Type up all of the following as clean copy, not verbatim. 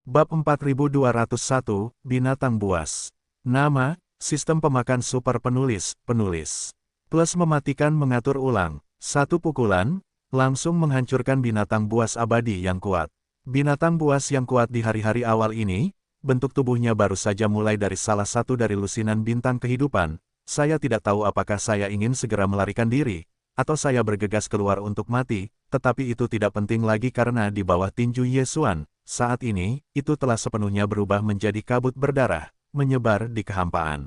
Bab 4201, Binatang Buas. Nama, Sistem Pemakan Super Penulis. Plus mematikan mengatur ulang. Satu pukulan, langsung menghancurkan binatang buas abadi yang kuat. Binatang buas yang kuat di hari-hari awal ini, bentuk tubuhnya baru saja mulai dari salah satu dari lusinan bintang kehidupan. Saya tidak tahu apakah saya ingin segera melarikan diri, atau saya bergegas keluar untuk mati, tetapi itu tidak penting lagi karena di bawah tinju Yesuan, saat ini, itu telah sepenuhnya berubah menjadi kabut berdarah, menyebar di kehampaan.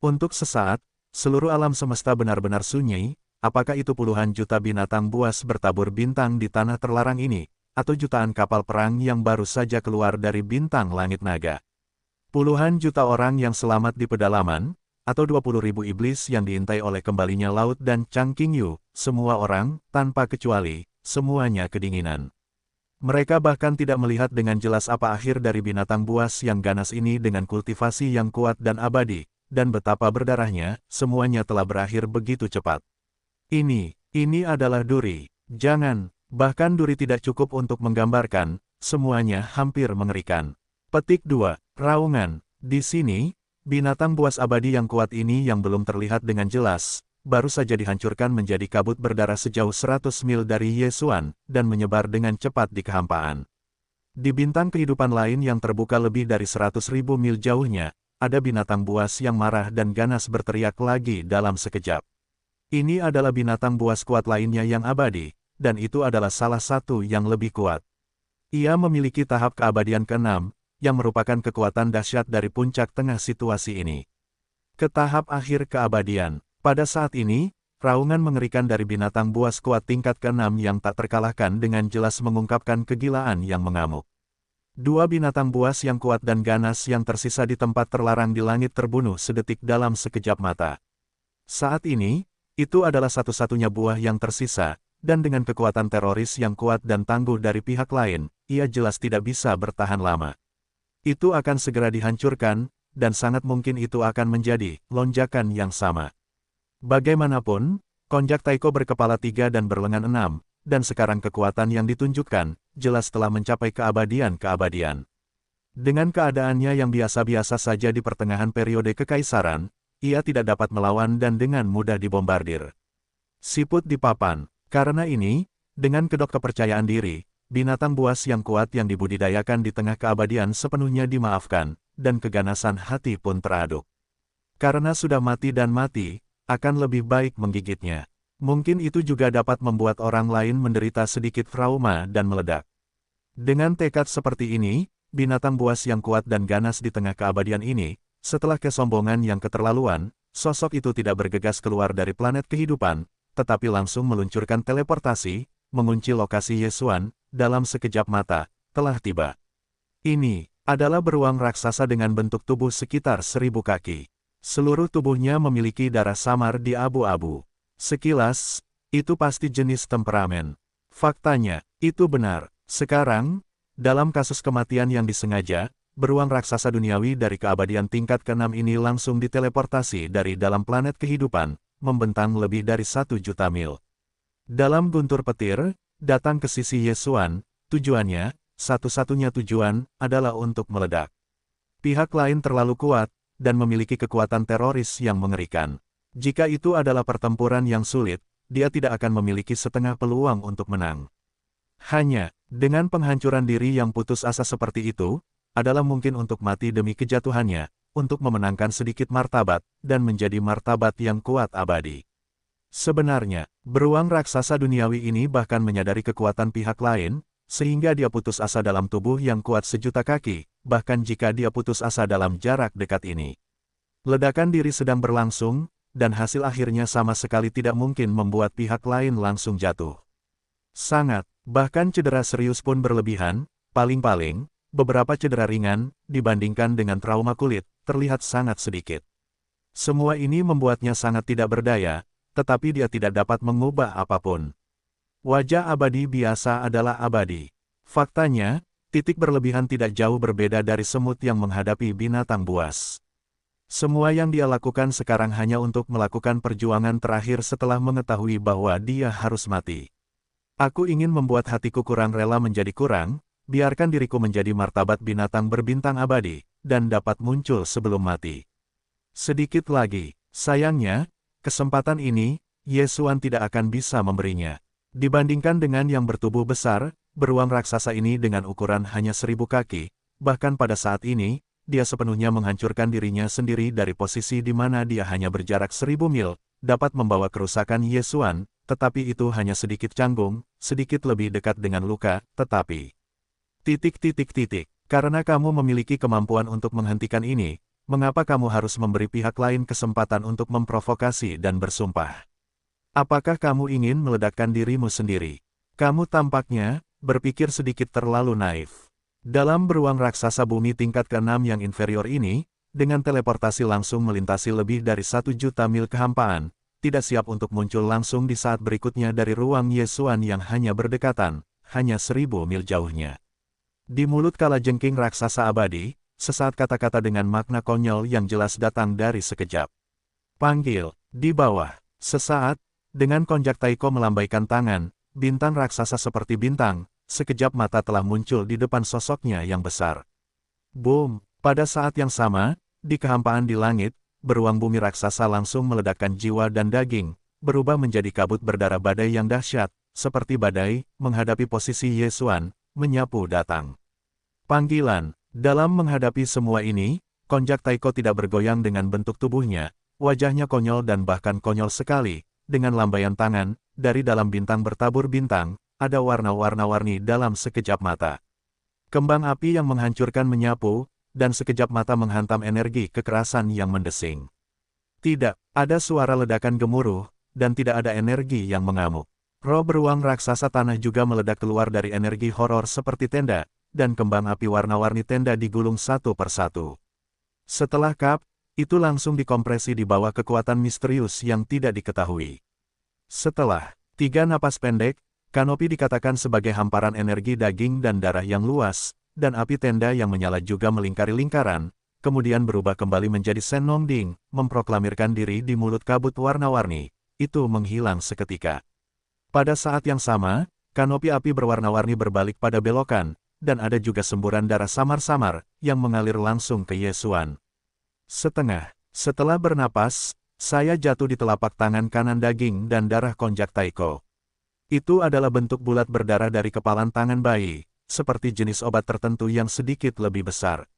Untuk sesaat, seluruh alam semesta benar-benar sunyi, apakah itu puluhan juta binatang buas bertabur bintang di tanah terlarang ini, atau jutaan kapal perang yang baru saja keluar dari bintang langit naga. Puluhan juta orang yang selamat di pedalaman, atau 20.000 iblis yang diintai oleh kembalinya laut dan Chang Qingyu, semua orang, tanpa kecuali, semuanya kedinginan. Mereka bahkan tidak melihat dengan jelas apa akhir dari binatang buas yang ganas ini dengan kultivasi yang kuat dan abadi, dan betapa berdarahnya, semuanya telah berakhir begitu cepat. Ini adalah duri. Jangan, bahkan duri tidak cukup untuk menggambarkan, semuanya hampir mengerikan. Petik 2, Raungan. Di sini, binatang buas abadi yang kuat ini yang belum terlihat dengan jelas, baru saja dihancurkan menjadi kabut berdarah sejauh 100 mil dari Yesuan, dan menyebar dengan cepat di kehampaan. Di bintang kehidupan lain yang terbuka lebih dari 100.000 mil jauhnya, ada binatang buas yang marah dan ganas berteriak lagi dalam sekejap. Ini adalah binatang buas kuat lainnya yang abadi, dan itu adalah salah satu yang lebih kuat. Ia memiliki tahap keabadian ke-6, yang merupakan kekuatan dahsyat dari puncak tengah situasi ini. Ke tahap akhir keabadian. Pada saat ini, raungan mengerikan dari binatang buas kuat tingkat ke-6 yang tak terkalahkan dengan jelas mengungkapkan kegilaan yang mengamuk. Dua binatang buas yang kuat dan ganas yang tersisa di tempat terlarang di langit terbunuh sedetik dalam sekejap mata. Saat ini, itu adalah satu-satunya buah yang tersisa, dan dengan kekuatan teroris yang kuat dan tangguh dari pihak lain, ia jelas tidak bisa bertahan lama. Itu akan segera dihancurkan, dan sangat mungkin itu akan menjadi lonjakan yang sama. Bagaimanapun, konjak Taiko berkepala 3 dan berlengan 6, dan sekarang kekuatan yang ditunjukkan, jelas telah mencapai keabadian. Dengan keadaannya yang biasa-biasa saja di pertengahan periode kekaisaran, ia tidak dapat melawan dan dengan mudah dibombardir. Siput di papan. Karena ini, dengan kedok kepercayaan diri, binatang buas yang kuat yang dibudidayakan di tengah keabadian sepenuhnya dimaafkan, dan keganasan hati pun teraduk. Karena sudah mati dan mati, akan lebih baik menggigitnya. Mungkin itu juga dapat membuat orang lain menderita sedikit trauma dan meledak. Dengan tekad seperti ini, binatang buas yang kuat dan ganas di tengah keabadian ini, setelah kesombongan yang keterlaluan, sosok itu tidak bergegas keluar dari planet kehidupan, tetapi langsung meluncurkan teleportasi, mengunci lokasi Yesuan, dalam sekejap mata, telah tiba. Ini adalah beruang raksasa dengan bentuk tubuh sekitar 1000 kaki. Seluruh tubuhnya memiliki darah samar di abu-abu. Sekilas, itu pasti jenis temperamen. Faktanya, itu benar. Sekarang, dalam kasus kematian yang disengaja, beruang raksasa duniawi dari keabadian tingkat ke-6 ini langsung diteleportasi dari dalam planet kehidupan, membentang lebih dari 1 juta mil. Dalam guntur petir, datang ke sisi Yesuan, tujuannya, satu-satunya tujuan, adalah untuk meledak. Pihak lain terlalu kuat, dan memiliki kekuatan teroris yang mengerikan. Jika itu adalah pertempuran yang sulit, dia tidak akan memiliki setengah peluang untuk menang. Hanya, dengan penghancuran diri yang putus asa seperti itu, adalah mungkin untuk mati demi kejatuhannya, untuk memenangkan sedikit martabat, dan menjadi martabat yang kuat abadi. Sebenarnya, beruang raksasa duniawi ini bahkan menyadari kekuatan pihak lain, sehingga dia putus asa dalam tubuh yang kuat 1.000.000 kaki, bahkan jika dia putus asa dalam jarak dekat ini. Ledakan diri sedang berlangsung, dan hasil akhirnya sama sekali tidak mungkin membuat pihak lain langsung jatuh. Sangat, bahkan cedera serius pun berlebihan, paling-paling, beberapa cedera ringan, dibandingkan dengan trauma kulit, terlihat sangat sedikit. Semua ini membuatnya sangat tidak berdaya, tetapi dia tidak dapat mengubah apapun. Wajah abadi biasa adalah abadi. Faktanya, titik berlebihan tidak jauh berbeda dari semut yang menghadapi binatang buas. Semua yang dia lakukan sekarang hanya untuk melakukan perjuangan terakhir setelah mengetahui bahwa dia harus mati. Aku ingin membuat hatiku kurang rela menjadi kurang, biarkan diriku menjadi martabat binatang berbintang abadi, dan dapat muncul sebelum mati. Sedikit lagi, sayangnya, kesempatan ini, Ye Xuan tidak akan bisa memberinya. Dibandingkan dengan yang bertubuh besar, beruang raksasa ini dengan ukuran hanya 1000 kaki, bahkan pada saat ini, dia sepenuhnya menghancurkan dirinya sendiri dari posisi di mana dia hanya berjarak 1000 mil, dapat membawa kerusakan Ye Xuan, tetapi itu hanya sedikit canggung, sedikit lebih dekat dengan luka, tetapi... Karena kamu memiliki kemampuan untuk menghentikan ini, mengapa kamu harus memberi pihak lain kesempatan untuk memprovokasi dan bersumpah? Apakah kamu ingin meledakkan dirimu sendiri? Kamu tampaknya berpikir sedikit terlalu naif. Dalam beruang raksasa bumi tingkat ke-6 yang inferior ini, dengan teleportasi langsung melintasi lebih dari 1 juta mil kehampaan, tidak siap untuk muncul langsung di saat berikutnya dari ruang Ye Xuan yang hanya berdekatan, hanya 1000 mil jauhnya. Di mulut kalajengking raksasa abadi, sesaat kata-kata dengan makna konyol yang jelas datang dari sekejap. Panggil, di bawah. Sesaat, dengan konjak Taiko melambaikan tangan, bintang raksasa seperti bintang, sekejap mata telah muncul di depan sosoknya yang besar. Boom! Pada saat yang sama, di kehampaan di langit, beruang bumi raksasa langsung meledakkan jiwa dan daging, berubah menjadi kabut berdarah badai yang dahsyat, seperti badai, menghadapi posisi Ye Xuan, menyapu datang. Panggilan. Dalam menghadapi semua ini, konjak Taiko tidak bergoyang dengan bentuk tubuhnya, wajahnya konyol dan bahkan konyol sekali, dengan lambaian tangan, dari dalam bintang bertabur bintang, ada warna-warni dalam sekejap mata. Kembang api yang menghancurkan menyapu, dan sekejap mata menghantam energi kekerasan yang mendesing. Tidak, ada suara ledakan gemuruh, dan tidak ada energi yang mengamuk. Roh beruang raksasa tanah juga meledak keluar dari energi horor seperti tenda, dan kembang api warna-warni tenda digulung satu persatu. Setelah itu langsung dikompresi di bawah kekuatan misterius yang tidak diketahui. Setelah 3 napas pendek, kanopi dikatakan sebagai hamparan energi daging dan darah yang luas, dan api tenda yang menyala juga melingkari lingkaran, kemudian berubah kembali menjadi Sen Nong Ding, memproklamirkan diri di mulut kabut warna-warni, itu menghilang seketika. Pada saat yang sama, kanopi api berwarna-warni berbalik pada belokan, dan ada juga semburan darah samar-samar, yang mengalir langsung ke Ye Xuan. Setelah bernapas, saya jatuh di telapak tangan kanan daging dan darah konjak Taiko. Itu adalah bentuk bulat berdarah dari kepalan tangan bayi, seperti jenis obat tertentu yang sedikit lebih besar.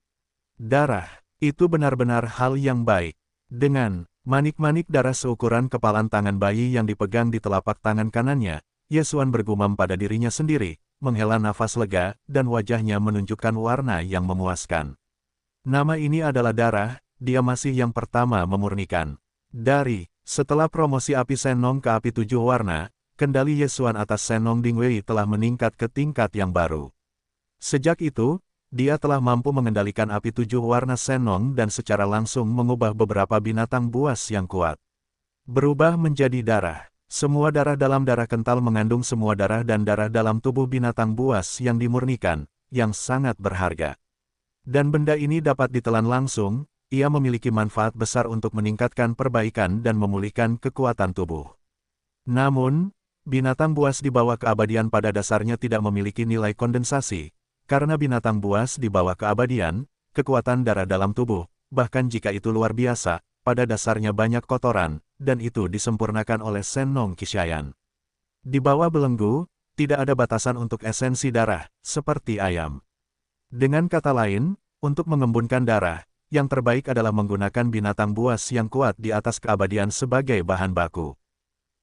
Darah, itu benar-benar hal yang baik. Dengan manik-manik darah seukuran kepalan tangan bayi yang dipegang di telapak tangan kanannya, Ye Xuan bergumam pada dirinya sendiri, menghela nafas lega, dan wajahnya menunjukkan warna yang memuaskan. Nama ini adalah darah, dia masih yang pertama memurnikan. Setelah promosi api Senong ke api 7 warna, kendali Ye Xuan atas Senong Dingwei telah meningkat ke tingkat yang baru. Sejak itu, dia telah mampu mengendalikan api 7 warna Senong dan secara langsung mengubah beberapa binatang buas yang kuat. Berubah menjadi darah. Semua darah dalam darah kental mengandung semua darah dan darah dalam tubuh binatang buas yang dimurnikan, yang sangat berharga. Dan benda ini dapat ditelan langsung, ia memiliki manfaat besar untuk meningkatkan perbaikan dan memulihkan kekuatan tubuh. Namun, binatang buas di bawah keabadian pada dasarnya tidak memiliki nilai kondensasi, karena binatang buas di bawah keabadian, kekuatan darah dalam tubuh, bahkan jika itu luar biasa, pada dasarnya banyak kotoran, dan itu disempurnakan oleh Sen Nong Qishayan. Di bawah belenggu, tidak ada batasan untuk esensi darah, seperti ayam. Dengan kata lain, untuk mengembunkan darah, yang terbaik adalah menggunakan binatang buas yang kuat di atas keabadian sebagai bahan baku.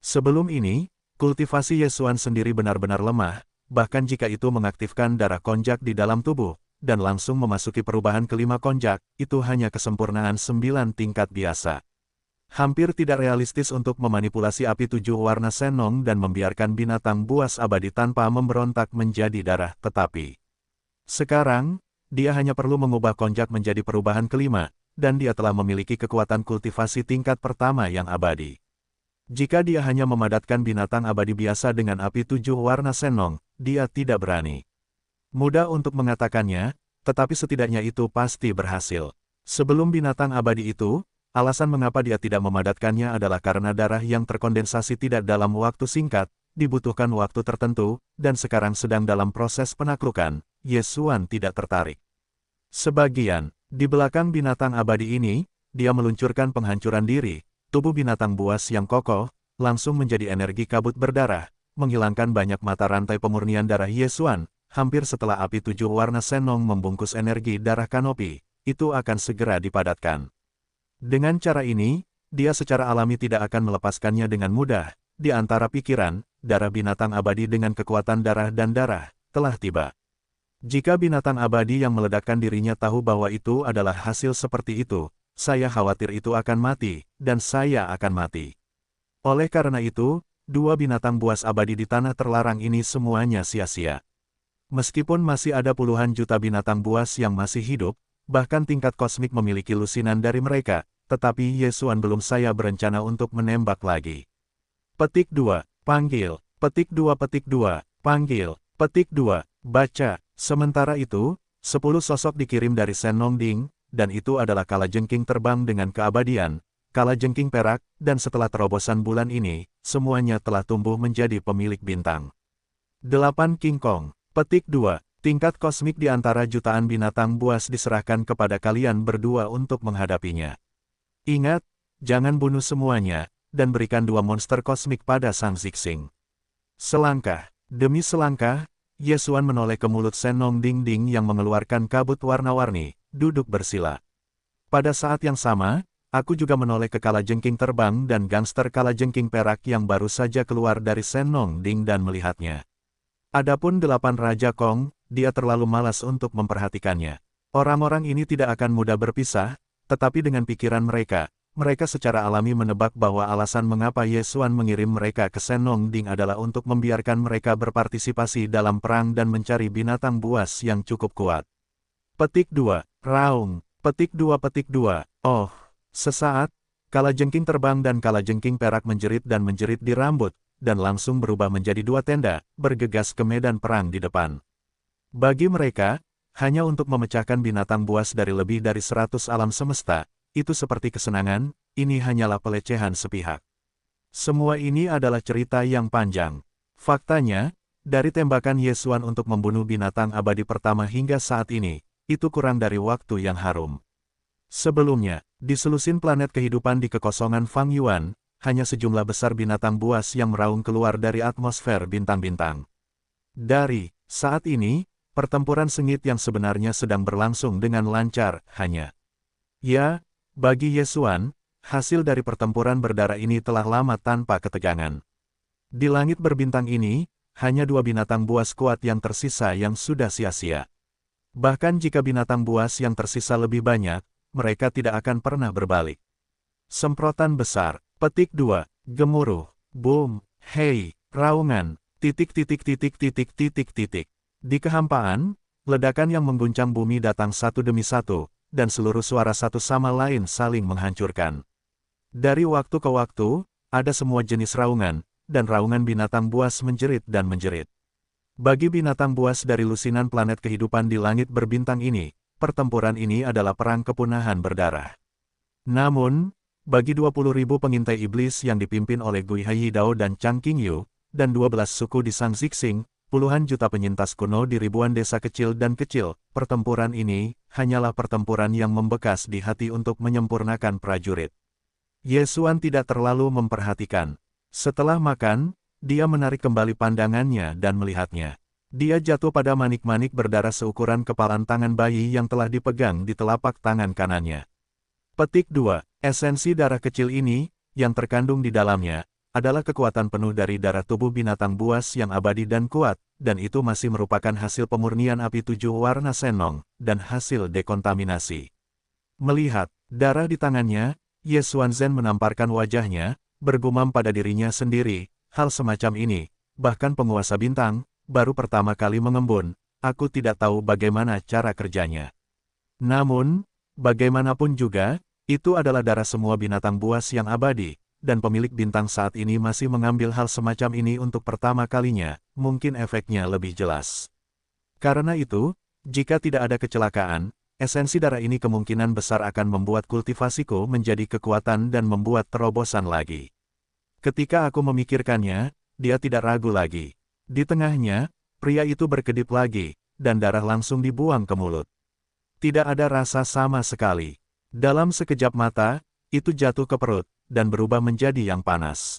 Sebelum ini, kultivasi Ye Xuan sendiri benar-benar lemah, bahkan jika itu mengaktifkan darah konjak di dalam tubuh, dan langsung memasuki perubahan kelima konjak, itu hanya kesempurnaan 9 tingkat biasa. Hampir tidak realistis untuk memanipulasi api 7 warna Senong dan membiarkan binatang buas abadi tanpa memberontak menjadi darah, tetapi sekarang, dia hanya perlu mengubah konjak menjadi perubahan kelima, dan dia telah memiliki kekuatan kultivasi tingkat pertama yang abadi. Jika dia hanya memadatkan binatang abadi biasa dengan api 7 warna Senong, dia tidak berani. Mudah untuk mengatakannya, tetapi setidaknya itu pasti berhasil. Sebelum binatang abadi itu, alasan mengapa dia tidak memadatkannya adalah karena darah yang terkondensasi tidak dalam waktu singkat, dibutuhkan waktu tertentu, dan sekarang sedang dalam proses penaklukan, Ye Xuan tidak tertarik. Sebagian, di belakang binatang abadi ini, dia meluncurkan penghancuran diri, tubuh binatang buas yang kokoh, langsung menjadi energi kabut berdarah, menghilangkan banyak mata rantai pemurnian darah Ye Xuan, hampir setelah api 7 warna Senong membungkus energi darah kanopi, itu akan segera dipadatkan. Dengan cara ini, dia secara alami tidak akan melepaskannya dengan mudah, di antara pikiran, darah binatang abadi dengan kekuatan darah dan darah, telah tiba. Jika binatang abadi yang meledakkan dirinya tahu bahwa itu adalah hasil seperti itu, saya khawatir itu akan mati, dan saya akan mati. Oleh karena itu, dua binatang buas abadi di tanah terlarang ini semuanya sia-sia. Meskipun masih ada puluhan juta binatang buas yang masih hidup, bahkan tingkat kosmik memiliki lusinan dari mereka, tetapi Ye Xuan belum saya berencana untuk menembak lagi. Petik 2, panggil, petik 2, petik 2, panggil, petik 2, baca. Sementara itu, 10 sosok dikirim dari Senong Ding, dan itu adalah kalajengking terbang dengan keabadian, kalajengking perak, dan setelah terobosan bulan ini, semuanya telah tumbuh menjadi pemilik bintang. 8 King Kong, petik 2, tingkat kosmik di antara jutaan binatang buas diserahkan kepada kalian berdua untuk menghadapinya. Ingat, jangan bunuh semuanya, dan berikan 2 monster kosmik pada Sang Zixing. Selangkah demi selangkah, Ye Xuan menoleh ke mulut Senong Ding Ding yang mengeluarkan kabut warna-warni, duduk bersila. Pada saat yang sama, aku juga menoleh ke kalajengking terbang dan gangster kalajengking perak yang baru saja keluar dari Senong Ding dan melihatnya. Adapun 8 Raja Kong, dia terlalu malas untuk memperhatikannya. Orang-orang ini tidak akan mudah berpisah, tetapi dengan pikiran mereka secara alami menebak bahwa alasan mengapa Ye Xuan mengirim mereka ke Senong Ding adalah untuk membiarkan mereka berpartisipasi dalam perang dan mencari binatang buas yang cukup kuat. Petik 2, raung, petik 2, petik 2, oh, sesaat, kalajengking terbang dan kalajengking perak menjerit di rambut, dan langsung berubah menjadi 2 tenda, bergegas ke medan perang di depan. Bagi mereka, hanya untuk memecahkan binatang buas dari lebih dari 100 alam semesta, itu seperti kesenangan, ini hanyalah pelecehan sepihak. Semua ini adalah cerita yang panjang. Faktanya, dari tembakan Ye Xuan untuk membunuh binatang abadi pertama hingga saat ini, itu kurang dari waktu yang harum. Sebelumnya, di selusin planet kehidupan di kekosongan Fang Yuan, hanya sejumlah besar binatang buas yang meraung keluar dari atmosfer bintang-bintang. Dari saat ini, pertempuran sengit yang sebenarnya sedang berlangsung dengan lancar, ya, bagi Ye Xuan, hasil dari pertempuran berdarah ini telah lama tanpa ketegangan. Di langit berbintang ini, hanya 2 binatang buas kuat yang tersisa yang sudah sia-sia. Bahkan jika binatang buas yang tersisa lebih banyak, mereka tidak akan pernah berbalik. Semprotan besar, petik 2, gemuruh, boom, hei, raungan, titik. Di kehampaan, ledakan yang mengguncang bumi datang satu demi satu, dan seluruh suara satu sama lain saling menghancurkan. Dari waktu ke waktu, ada semua jenis raungan, dan raungan binatang buas menjerit dan menjerit. Bagi binatang buas dari lusinan planet kehidupan di langit berbintang ini, pertempuran ini adalah perang kepunahan berdarah. Namun, bagi 20.000 pengintai iblis yang dipimpin oleh Gui Haiyidao dan Chang Qingyu, dan 12 suku di Sang Zixing, puluhan juta penyintas kuno di ribuan desa kecil dan kecil, pertempuran ini hanyalah pertempuran yang membekas di hati untuk menyempurnakan prajurit. Ye Xuan tidak terlalu memperhatikan. Setelah makan, dia menarik kembali pandangannya dan melihatnya. Dia jatuh pada manik-manik berdarah seukuran kepalan tangan bayi yang telah dipegang di telapak tangan kanannya. Petik 2, esensi darah kecil ini, yang terkandung di dalamnya, adalah kekuatan penuh dari darah tubuh binatang buas yang abadi dan kuat, dan itu masih merupakan hasil pemurnian api 7 warna Senong, dan hasil dekontaminasi. Melihat darah di tangannya, Ye Xuanzhen menamparkan wajahnya, bergumam pada dirinya sendiri, hal semacam ini, bahkan penguasa bintang, baru pertama kali mengembun, aku tidak tahu bagaimana cara kerjanya. Namun, bagaimanapun juga, itu adalah darah semua binatang buas yang abadi, dan pemilik bintang saat ini masih mengambil hal semacam ini untuk pertama kalinya, mungkin efeknya lebih jelas. Karena itu, jika tidak ada kecelakaan, esensi darah ini kemungkinan besar akan membuat kultivasiku menjadi kekuatan dan membuat terobosan lagi. Ketika aku memikirkannya, dia tidak ragu lagi. Di tengahnya, pria itu berkedip lagi, dan darah langsung dibuang ke mulut. Tidak ada rasa sama sekali. Dalam sekejap mata, itu jatuh ke perut, dan berubah menjadi yang panas.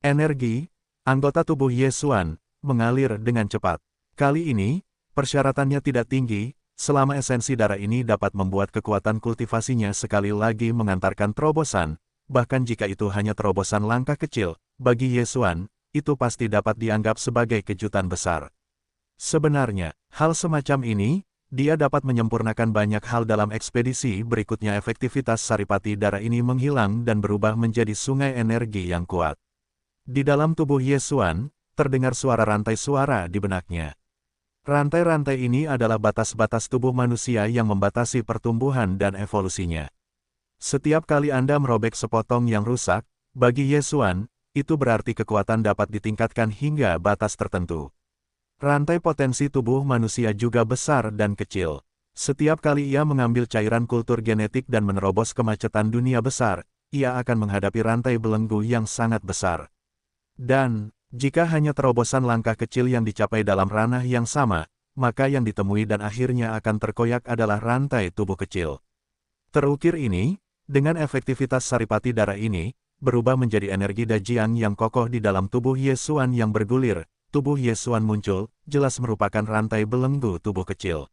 Energi, anggota tubuh Ye Xuan, mengalir dengan cepat. Kali ini, persyaratannya tidak tinggi, selama esensi darah ini dapat membuat kekuatan kultivasinya sekali lagi mengantarkan terobosan, bahkan jika itu hanya terobosan langkah kecil, bagi Ye Xuan, itu pasti dapat dianggap sebagai kejutan besar. Sebenarnya, hal semacam ini, dia dapat menyempurnakan banyak hal dalam ekspedisi berikutnya. Efektivitas saripati darah ini menghilang dan berubah menjadi sungai energi yang kuat. Di dalam tubuh Ye Xuan, terdengar suara rantai suara di benaknya. Rantai-rantai ini adalah batas-batas tubuh manusia yang membatasi pertumbuhan dan evolusinya. Setiap kali Anda merobek sepotong yang rusak, bagi Ye Xuan, itu berarti kekuatan dapat ditingkatkan hingga batas tertentu. Rantai potensi tubuh manusia juga besar dan kecil. Setiap kali ia mengambil cairan kultur genetik dan menerobos kemacetan dunia besar, ia akan menghadapi rantai belenggu yang sangat besar. Dan, jika hanya terobosan langkah kecil yang dicapai dalam ranah yang sama, maka yang ditemui dan akhirnya akan terkoyak adalah rantai tubuh kecil. Terukir ini, dengan efektivitas saripati darah ini, berubah menjadi energi Dajiang yang kokoh di dalam tubuh Ye Xuan yang bergulir. Tubuh Ye Xuan muncul, jelas merupakan rantai belenggu tubuh kecil.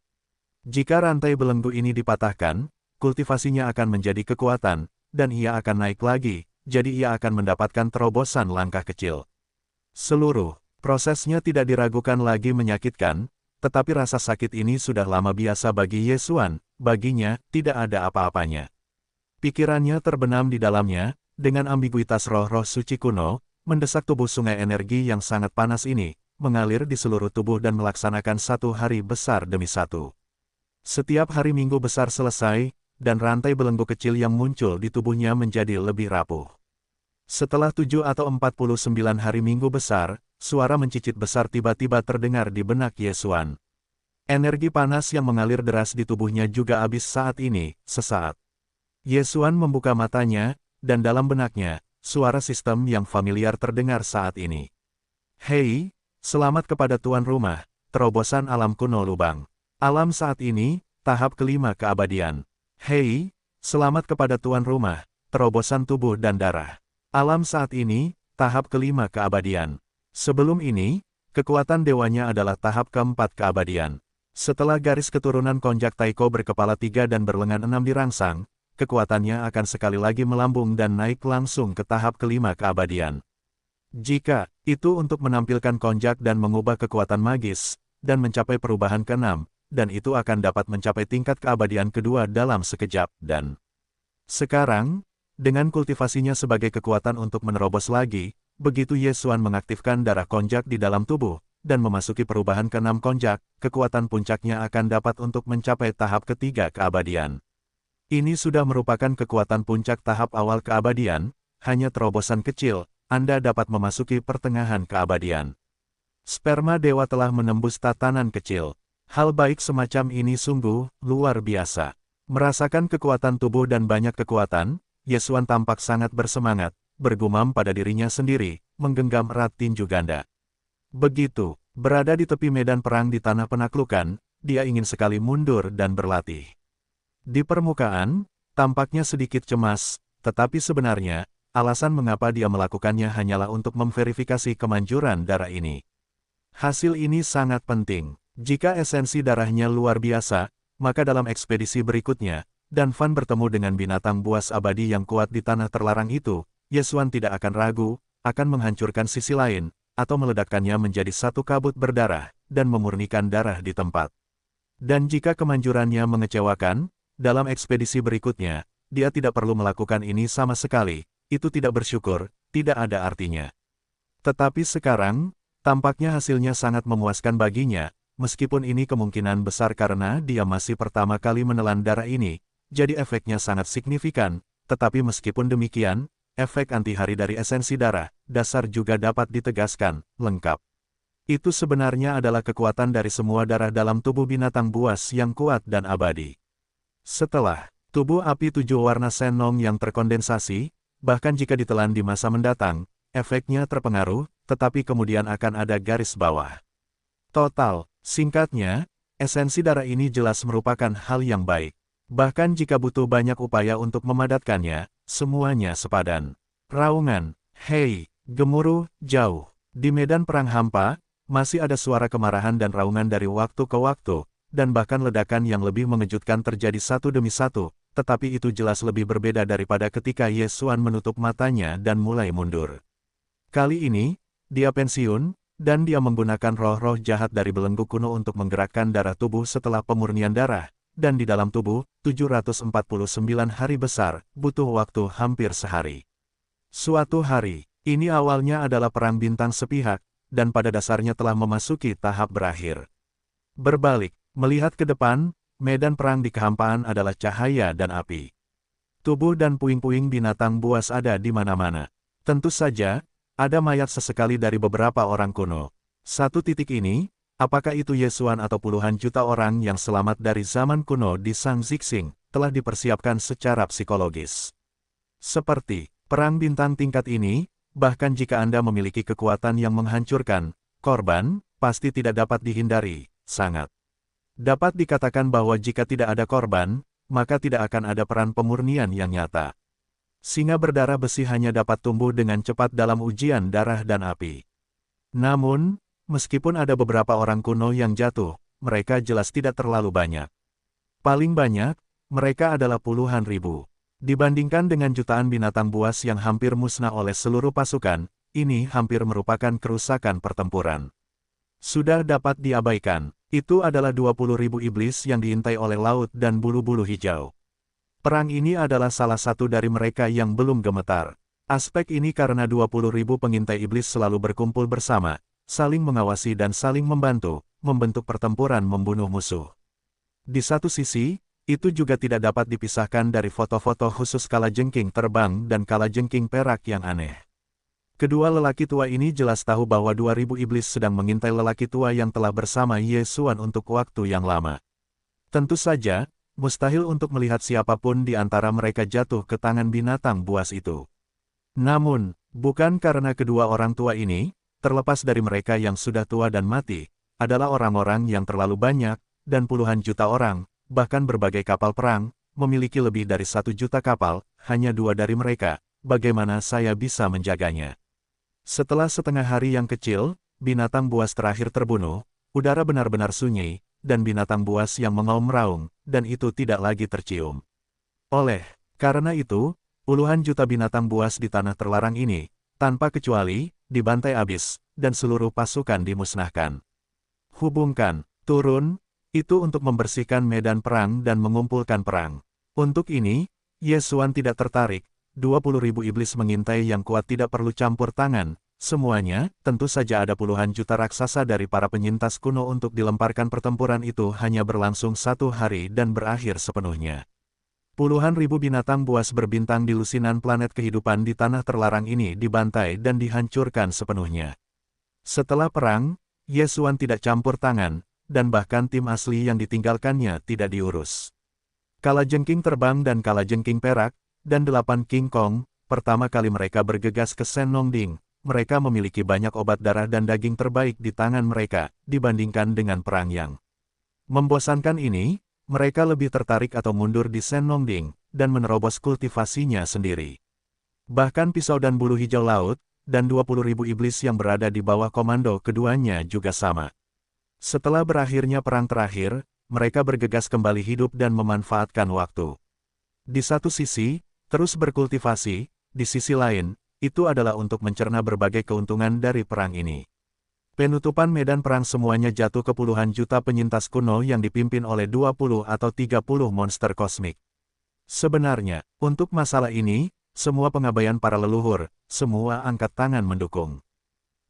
Jika rantai belenggu ini dipatahkan, kultivasinya akan menjadi kekuatan, dan ia akan naik lagi, jadi ia akan mendapatkan terobosan langkah kecil. Seluruh prosesnya tidak diragukan lagi menyakitkan, tetapi rasa sakit ini sudah lama biasa bagi Ye Xuan, baginya, tidak ada apa-apanya. Pikirannya terbenam di dalamnya, dengan ambiguitas roh-roh suci kuno, mendesak tubuh sungai energi yang sangat panas ini, mengalir di seluruh tubuh dan melaksanakan satu hari besar demi satu. Setiap hari minggu besar selesai, dan rantai belenggu kecil yang muncul di tubuhnya menjadi lebih rapuh. Setelah 7 atau 49 hari minggu besar, suara mencicit besar tiba-tiba terdengar di benak Ye Xuan. Energi panas yang mengalir deras di tubuhnya juga habis saat ini, sesaat. Ye Xuan membuka matanya, dan dalam benaknya, suara sistem yang familiar terdengar saat ini. Hei, selamat kepada tuan rumah, terobosan alam kuno lubang. Alam saat ini, tahap kelima keabadian. Hei, selamat kepada tuan rumah, terobosan tubuh dan darah. Alam saat ini, tahap kelima keabadian. Sebelum ini, kekuatan dewanya adalah tahap keempat keabadian. Setelah garis keturunan konjak Taiko berkepala 3 dan berlengan 6 dirangsang, kekuatannya akan sekali lagi melambung dan naik langsung ke tahap kelima keabadian. Jika itu untuk menampilkan konjak dan mengubah kekuatan magis, dan mencapai perubahan ke-6, dan itu akan dapat mencapai tingkat keabadian kedua dalam sekejap, dan sekarang, dengan kultivasinya sebagai kekuatan untuk menerobos lagi, begitu Ye Xuan mengaktifkan darah konjak di dalam tubuh, dan memasuki perubahan ke-6 konjak, kekuatan puncaknya akan dapat untuk mencapai tahap ketiga keabadian. Ini sudah merupakan kekuatan puncak tahap awal keabadian, hanya terobosan kecil, Anda dapat memasuki pertengahan keabadian. Sperma dewa telah menembus tatanan kecil. Hal baik semacam ini sungguh luar biasa. Merasakan kekuatan tubuh dan banyak kekuatan, Ye Xuan tampak sangat bersemangat, bergumam pada dirinya sendiri, menggenggam erat tinju ganda. Begitu, berada di tepi medan perang di tanah penaklukan, dia ingin sekali mundur dan berlatih. Di permukaan, tampaknya sedikit cemas, tetapi sebenarnya, alasan mengapa dia melakukannya hanyalah untuk memverifikasi kemanjuran darah ini. Hasil ini sangat penting. Jika esensi darahnya luar biasa, maka dalam ekspedisi berikutnya, dan Fan bertemu dengan binatang buas abadi yang kuat di tanah terlarang itu, Ye Xuan tidak akan ragu, akan menghancurkan sisi lain, atau meledakkannya menjadi satu kabut berdarah, dan memurnikan darah di tempat. Dan jika kemanjurannya mengecewakan, dalam ekspedisi berikutnya, dia tidak perlu melakukan ini sama sekali, itu tidak bersyukur, tidak ada artinya. Tetapi sekarang, tampaknya hasilnya sangat memuaskan baginya, meskipun ini kemungkinan besar karena dia masih pertama kali menelan darah ini, jadi efeknya sangat signifikan, tetapi meskipun demikian, efek anti-hari dari esensi darah, dasar juga dapat ditegaskan, lengkap. Itu sebenarnya adalah kekuatan dari semua darah dalam tubuh binatang buas yang kuat dan abadi. Setelah tubuh api 7 warna Senong yang terkondensasi, bahkan jika ditelan di masa mendatang, efeknya terpengaruh, tetapi kemudian akan ada garis bawah. Total, singkatnya, esensi darah ini jelas merupakan hal yang baik. Bahkan jika butuh banyak upaya untuk memadatkannya, semuanya sepadan. Raungan, hei, gemuruh, jauh. Di medan perang hampa, masih ada suara kemarahan dan raungan dari waktu ke waktu, dan bahkan ledakan yang lebih mengejutkan terjadi satu demi satu, tetapi itu jelas lebih berbeda daripada ketika Ye Xuan menutup matanya dan mulai mundur. Kali ini, dia pensiun, dan dia menggunakan roh-roh jahat dari belenggu kuno untuk menggerakkan darah tubuh setelah pemurnian darah, dan di dalam tubuh, 749 hari besar, butuh waktu hampir sehari. Suatu hari, ini awalnya adalah perang bintang sepihak, dan pada dasarnya telah memasuki tahap berakhir. Berbalik, melihat ke depan, medan perang di kehampaan adalah cahaya dan api. Tubuh dan puing-puing binatang buas ada di mana-mana. Tentu saja, ada mayat sesekali dari beberapa orang kuno. Satu titik ini, apakah itu Ye Xuan atau puluhan juta orang yang selamat dari zaman kuno di Sang Zixing, telah dipersiapkan secara psikologis. Seperti perang bintang tingkat ini, bahkan jika Anda memiliki kekuatan yang menghancurkan, korban pasti tidak dapat dihindari, sangat. Dapat dikatakan bahwa jika tidak ada korban, maka tidak akan ada peran pemurnian yang nyata. Singa berdarah besi hanya dapat tumbuh dengan cepat dalam ujian darah dan api. Namun, meskipun ada beberapa orang kuno yang jatuh, mereka jelas tidak terlalu banyak. Paling banyak, mereka adalah puluhan ribu. Dibandingkan dengan jutaan binatang buas yang hampir musnah oleh seluruh pasukan, ini hampir merupakan kerusakan pertempuran. Sudah dapat diabaikan, itu adalah 20.000 iblis yang diintai oleh laut dan bulu-bulu hijau. Perang ini adalah salah satu dari mereka yang belum gemetar. Aspek ini karena 20.000 pengintai iblis selalu berkumpul bersama, saling mengawasi dan saling membantu, membentuk pertempuran membunuh musuh. Di satu sisi, itu juga tidak dapat dipisahkan dari foto-foto khusus kalajengking terbang dan kalajengking perak yang aneh. Kedua lelaki tua ini jelas tahu bahwa 2000 iblis sedang mengintai lelaki tua yang telah bersama Ye Xuan untuk waktu yang lama. Tentu saja, mustahil untuk melihat siapapun di antara mereka jatuh ke tangan binatang buas itu. Namun, bukan karena kedua orang tua ini, terlepas dari mereka yang sudah tua dan mati, adalah orang-orang yang terlalu banyak, dan puluhan juta orang, bahkan berbagai kapal perang, memiliki lebih dari 1 juta kapal, hanya 2 dari mereka, bagaimana saya bisa menjaganya? Setelah setengah hari yang kecil, binatang buas terakhir terbunuh, udara benar-benar sunyi, dan binatang buas yang mengaum meraung, dan itu tidak lagi tercium. Karena itu, puluhan juta binatang buas di tanah terlarang ini, tanpa kecuali, dibantai habis, dan seluruh pasukan dimusnahkan. Hubungkan, turun, itu untuk membersihkan medan perang dan mengumpulkan perang. Untuk ini, Ye Xuan tidak tertarik, 20.000 iblis mengintai yang kuat tidak perlu campur tangan, semuanya, tentu saja ada puluhan juta raksasa dari para penyintas kuno untuk dilemparkan pertempuran itu hanya berlangsung 1 hari dan berakhir sepenuhnya. Puluhan ribu binatang buas berbintang di lusinan planet kehidupan di tanah terlarang ini dibantai dan dihancurkan sepenuhnya. Setelah perang, Ye Xuan tidak campur tangan, dan bahkan tim asli yang ditinggalkannya tidak diurus. Kalajengking terbang dan kalajengking perak, dan 8 King Kong, pertama kali mereka bergegas ke Senongding, mereka memiliki banyak obat darah dan daging terbaik di tangan mereka, dibandingkan dengan perang yang membosankan ini, mereka lebih tertarik atau mundur di Senongding, dan menerobos kultivasinya sendiri. Bahkan pisau dan bulu hijau laut, dan 20.000 iblis yang berada di bawah komando keduanya juga sama. Setelah berakhirnya perang terakhir, mereka bergegas kembali hidup dan memanfaatkan waktu. Di satu sisi, terus berkultivasi, di sisi lain, itu adalah untuk mencerna berbagai keuntungan dari perang ini. Penutupan medan perang semuanya jatuh ke puluhan juta penyintas kuno yang dipimpin oleh 20 atau 30 monster kosmik. Sebenarnya, untuk masalah ini, semua pengabaian para leluhur, semua angkat tangan mendukung.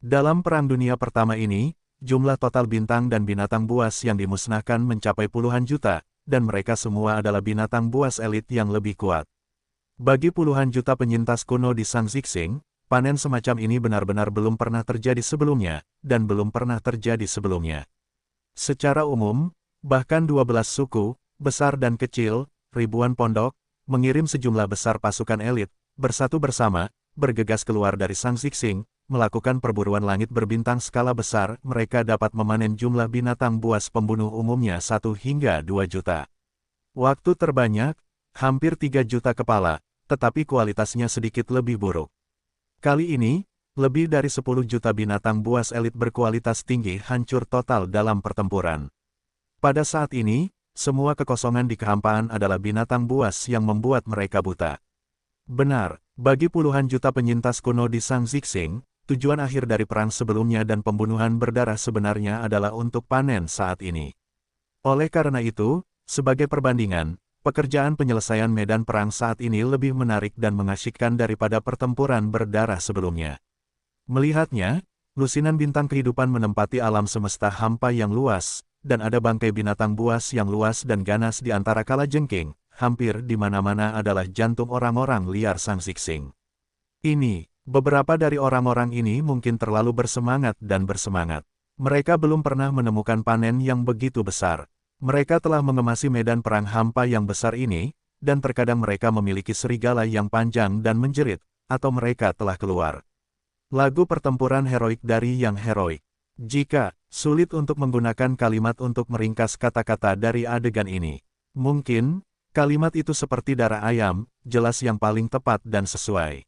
Dalam Perang Dunia Pertama ini, jumlah total bintang dan binatang buas yang dimusnahkan mencapai puluhan juta, dan mereka semua adalah binatang buas elit yang lebih kuat. Bagi puluhan juta penyintas kuno di Sang Zixing, panen semacam ini benar-benar belum pernah terjadi sebelumnya, dan belum pernah terjadi sebelumnya. Secara umum, bahkan 12 suku, besar dan kecil, ribuan pondok, mengirim sejumlah besar pasukan elit, bersatu bersama, bergegas keluar dari Sang Zixing, melakukan perburuan langit berbintang skala besar, mereka dapat memanen jumlah binatang buas pembunuh umumnya 1 hingga 2 juta. Waktu terbanyak, hampir 3 juta kepala, tetapi kualitasnya sedikit lebih buruk. Kali ini, lebih dari 10 juta binatang buas elit berkualitas tinggi hancur total dalam pertempuran. Pada saat ini, semua kekosongan di kehampaan adalah binatang buas yang membuat mereka buta. Benar, bagi puluhan juta penyintas kuno di Sang Zixing, tujuan akhir dari perang sebelumnya dan pembunuhan berdarah sebenarnya adalah untuk panen saat ini. Oleh karena itu, sebagai perbandingan, pekerjaan penyelesaian medan perang saat ini lebih menarik dan mengasyikkan daripada pertempuran berdarah sebelumnya. Melihatnya, lusinan bintang kehidupan menempati alam semesta hampa yang luas, dan ada bangkai binatang buas yang luas dan ganas di antara kalajengking, hampir di mana-mana adalah jantung orang-orang liar Sang Zixing. Ini, beberapa dari orang-orang ini mungkin terlalu bersemangat dan bersemangat. Mereka belum pernah menemukan panen yang begitu besar. Mereka telah mengemasi medan perang hampa yang besar ini, dan terkadang mereka memiliki serigala yang panjang dan menjerit, atau mereka telah keluar. Lagu pertempuran heroik dari yang heroik. Jika sulit untuk menggunakan kalimat untuk meringkas kata-kata dari adegan ini, mungkin kalimat itu seperti darah ayam, jelas yang paling tepat dan sesuai.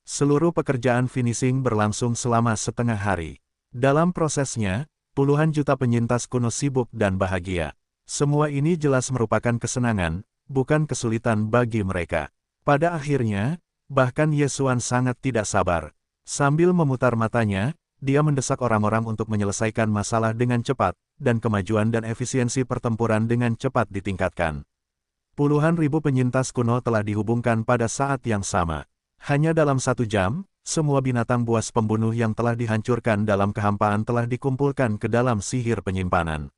Seluruh pekerjaan finishing berlangsung selama setengah hari. Dalam prosesnya, puluhan juta penyintas kuno sibuk dan bahagia. Semua ini jelas merupakan kesenangan, bukan kesulitan bagi mereka. Pada akhirnya, bahkan Yesuan sangat tidak sabar. Sambil memutar matanya, dia mendesak orang-orang untuk menyelesaikan masalah dengan cepat, dan kemajuan dan efisiensi pertempuran dengan cepat ditingkatkan. Puluhan ribu penyintas kuno telah dihubungkan pada saat yang sama. Hanya dalam 1 jam, semua binatang buas pembunuh yang telah dihancurkan dalam kehampaan telah dikumpulkan ke dalam sihir penyimpanan.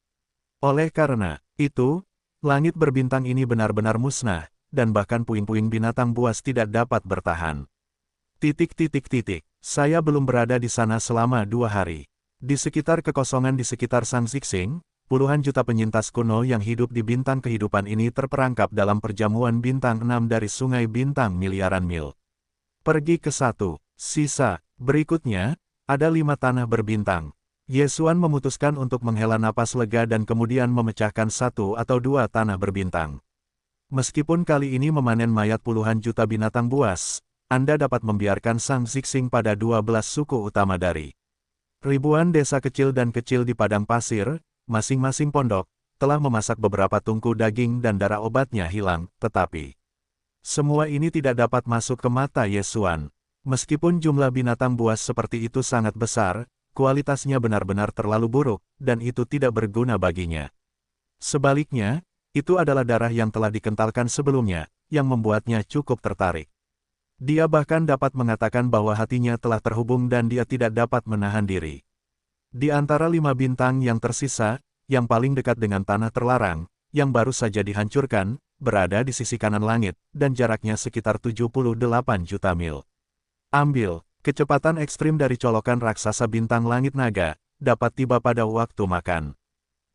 Oleh karena itu, langit berbintang ini benar-benar musnah, dan bahkan puing-puing binatang buas tidak dapat bertahan. Saya belum berada di sana selama 2 hari. Di sekitar kekosongan di sekitar Sang Zixing, puluhan juta penyintas kuno yang hidup di bintang kehidupan ini terperangkap dalam perjamuan bintang 6 dari sungai bintang miliaran mil. Pergi ke 1 sisa. Berikutnya, ada 5 tanah berbintang. Yesuan memutuskan untuk menghela napas lega dan kemudian memecahkan 1 atau 2 tanah berbintang. Meskipun kali ini memanen mayat puluhan juta binatang buas, Anda dapat membiarkan Sang Zixing pada 12 suku utama dari ribuan desa kecil dan kecil di padang pasir, masing-masing pondok, telah memasak beberapa tungku daging dan darah obatnya hilang, tetapi semua ini tidak dapat masuk ke mata Yesuan. Meskipun jumlah binatang buas seperti itu sangat besar, kualitasnya benar-benar terlalu buruk, dan itu tidak berguna baginya. Sebaliknya, itu adalah darah yang telah dikentalkan sebelumnya, yang membuatnya cukup tertarik. Dia bahkan dapat mengatakan bahwa hatinya telah terhubung dan dia tidak dapat menahan diri. Di antara 5 bintang yang tersisa, yang paling dekat dengan tanah terlarang, yang baru saja dihancurkan, berada di sisi kanan langit, dan jaraknya sekitar 78 juta mil. Ambil, kecepatan ekstrim dari colokan raksasa bintang langit naga, dapat tiba pada waktu makan.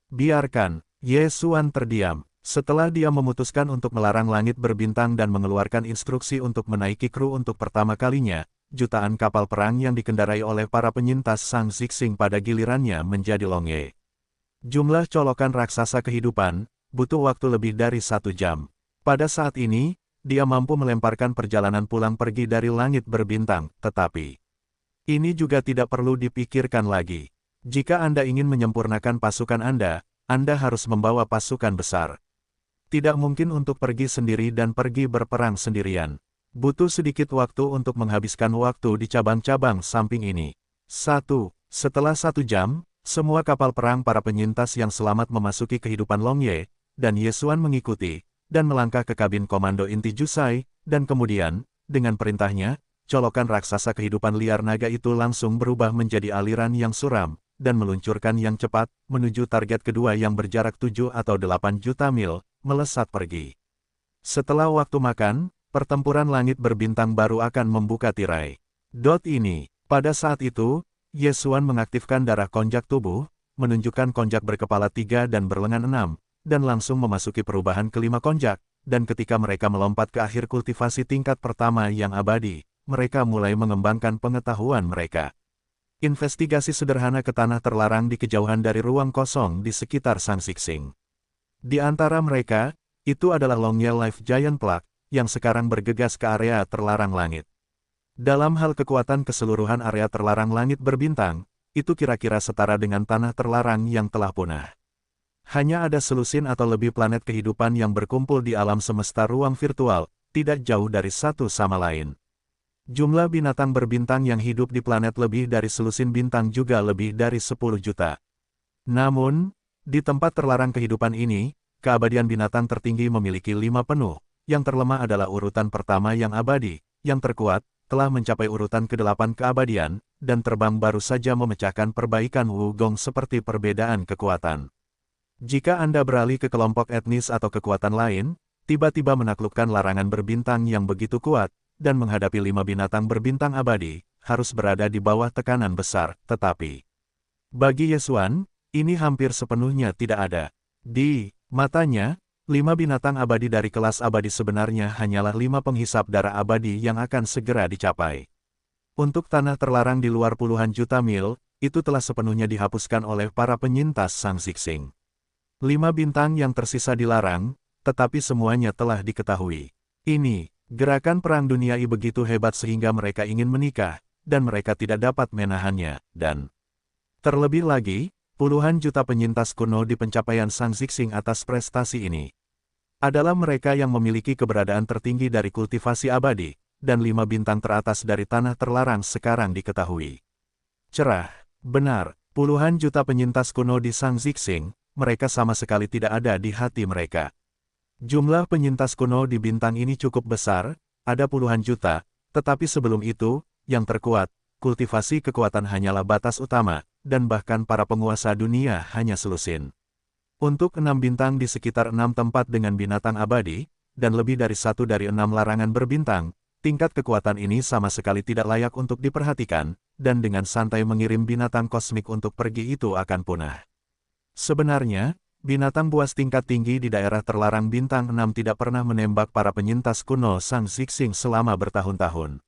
Biarkan, Yesuan terdiam. Setelah dia memutuskan untuk melarang langit berbintang dan mengeluarkan instruksi untuk menaiki kru untuk pertama kalinya, jutaan kapal perang yang dikendarai oleh para penyintas Sang Zixing pada gilirannya menjadi Longye. Jumlah colokan raksasa kehidupan, butuh waktu lebih dari 1 jam. Pada saat ini, dia mampu melemparkan perjalanan pulang pergi dari langit berbintang, tetapi ini juga tidak perlu dipikirkan lagi. Jika Anda ingin menyempurnakan pasukan Anda harus membawa pasukan besar. Tidak mungkin untuk pergi sendiri dan pergi berperang sendirian. Butuh sedikit waktu untuk menghabiskan waktu di cabang-cabang samping ini. 1. Setelah 1 jam, semua kapal perang para penyintas yang selamat memasuki kehidupan Longye, dan Yesuan mengikuti, dan melangkah ke kabin komando inti Jusai, dan kemudian, dengan perintahnya, colokan raksasa kehidupan liar naga itu langsung berubah menjadi aliran yang suram, dan meluncurkan yang cepat, menuju target kedua yang berjarak 7 atau 8 juta mil, melesat pergi. Setelah waktu makan, pertempuran langit berbintang baru akan membuka tirai. Pada saat itu, Yesuan mengaktifkan darah konjak tubuh, menunjukkan konjak berkepala 3 dan berlengan 6, dan langsung memasuki perubahan kelima konjak, dan ketika mereka melompat ke akhir kultivasi tingkat pertama yang abadi, mereka mulai mengembangkan pengetahuan mereka. Investigasi sederhana ke tanah terlarang di kejauhan dari ruang kosong di sekitar Sang Xixing. Di antara mereka, itu adalah Long Yell Life Giant Plug, yang sekarang bergegas ke area terlarang langit. Dalam hal kekuatan keseluruhan area terlarang langit berbintang, itu kira-kira setara dengan tanah terlarang yang telah punah. Hanya ada selusin atau lebih planet kehidupan yang berkumpul di alam semesta ruang virtual, tidak jauh dari satu sama lain. Jumlah binatang berbintang yang hidup di planet lebih dari selusin bintang juga lebih dari 10 juta. Namun, di tempat terlarang kehidupan ini, keabadian binatang tertinggi memiliki 5 penuh, yang terlemah adalah urutan pertama yang abadi, yang terkuat, telah mencapai urutan ke-8 keabadian, dan terbang baru saja memecahkan perbaikan Wugong seperti perbedaan kekuatan. Jika Anda beralih ke kelompok etnis atau kekuatan lain, tiba-tiba menaklukkan larangan berbintang yang begitu kuat, dan menghadapi 5 binatang berbintang abadi, harus berada di bawah tekanan besar, tetapi bagi Yesuan, ini hampir sepenuhnya tidak ada. Di matanya, 5 binatang abadi dari kelas abadi sebenarnya hanyalah 5 penghisap darah abadi yang akan segera dicapai. Untuk tanah terlarang di luar puluhan juta mil, itu telah sepenuhnya dihapuskan oleh para penyintas Sang Xixing. 5 bintang yang tersisa dilarang, tetapi semuanya telah diketahui. Ini, gerakan Perang Dunia I begitu hebat sehingga mereka ingin menikah, dan mereka tidak dapat menahannya, dan terlebih lagi, puluhan juta penyintas kuno di pencapaian Sang Xixing atas prestasi ini adalah mereka yang memiliki keberadaan tertinggi dari kultivasi abadi, dan 5 bintang teratas dari tanah terlarang sekarang diketahui. Cerah, benar, puluhan juta penyintas kuno di Sang Xixing, mereka sama sekali tidak ada di hati mereka. Jumlah penyintas kuno di bintang ini cukup besar, ada puluhan juta, tetapi sebelum itu, yang terkuat, kultivasi kekuatan hanyalah batas utama, dan bahkan para penguasa dunia hanya selusin. Untuk 6 bintang di sekitar 6 tempat dengan binatang abadi, dan lebih dari 1 dari 6 larangan berbintang, tingkat kekuatan ini sama sekali tidak layak untuk diperhatikan, dan dengan santai mengirim binatang kosmik untuk pergi itu akan punah. Sebenarnya, binatang buas tingkat tinggi di daerah terlarang bintang 6 tidak pernah menembak para penyintas kuno Sang Xixing selama bertahun-tahun.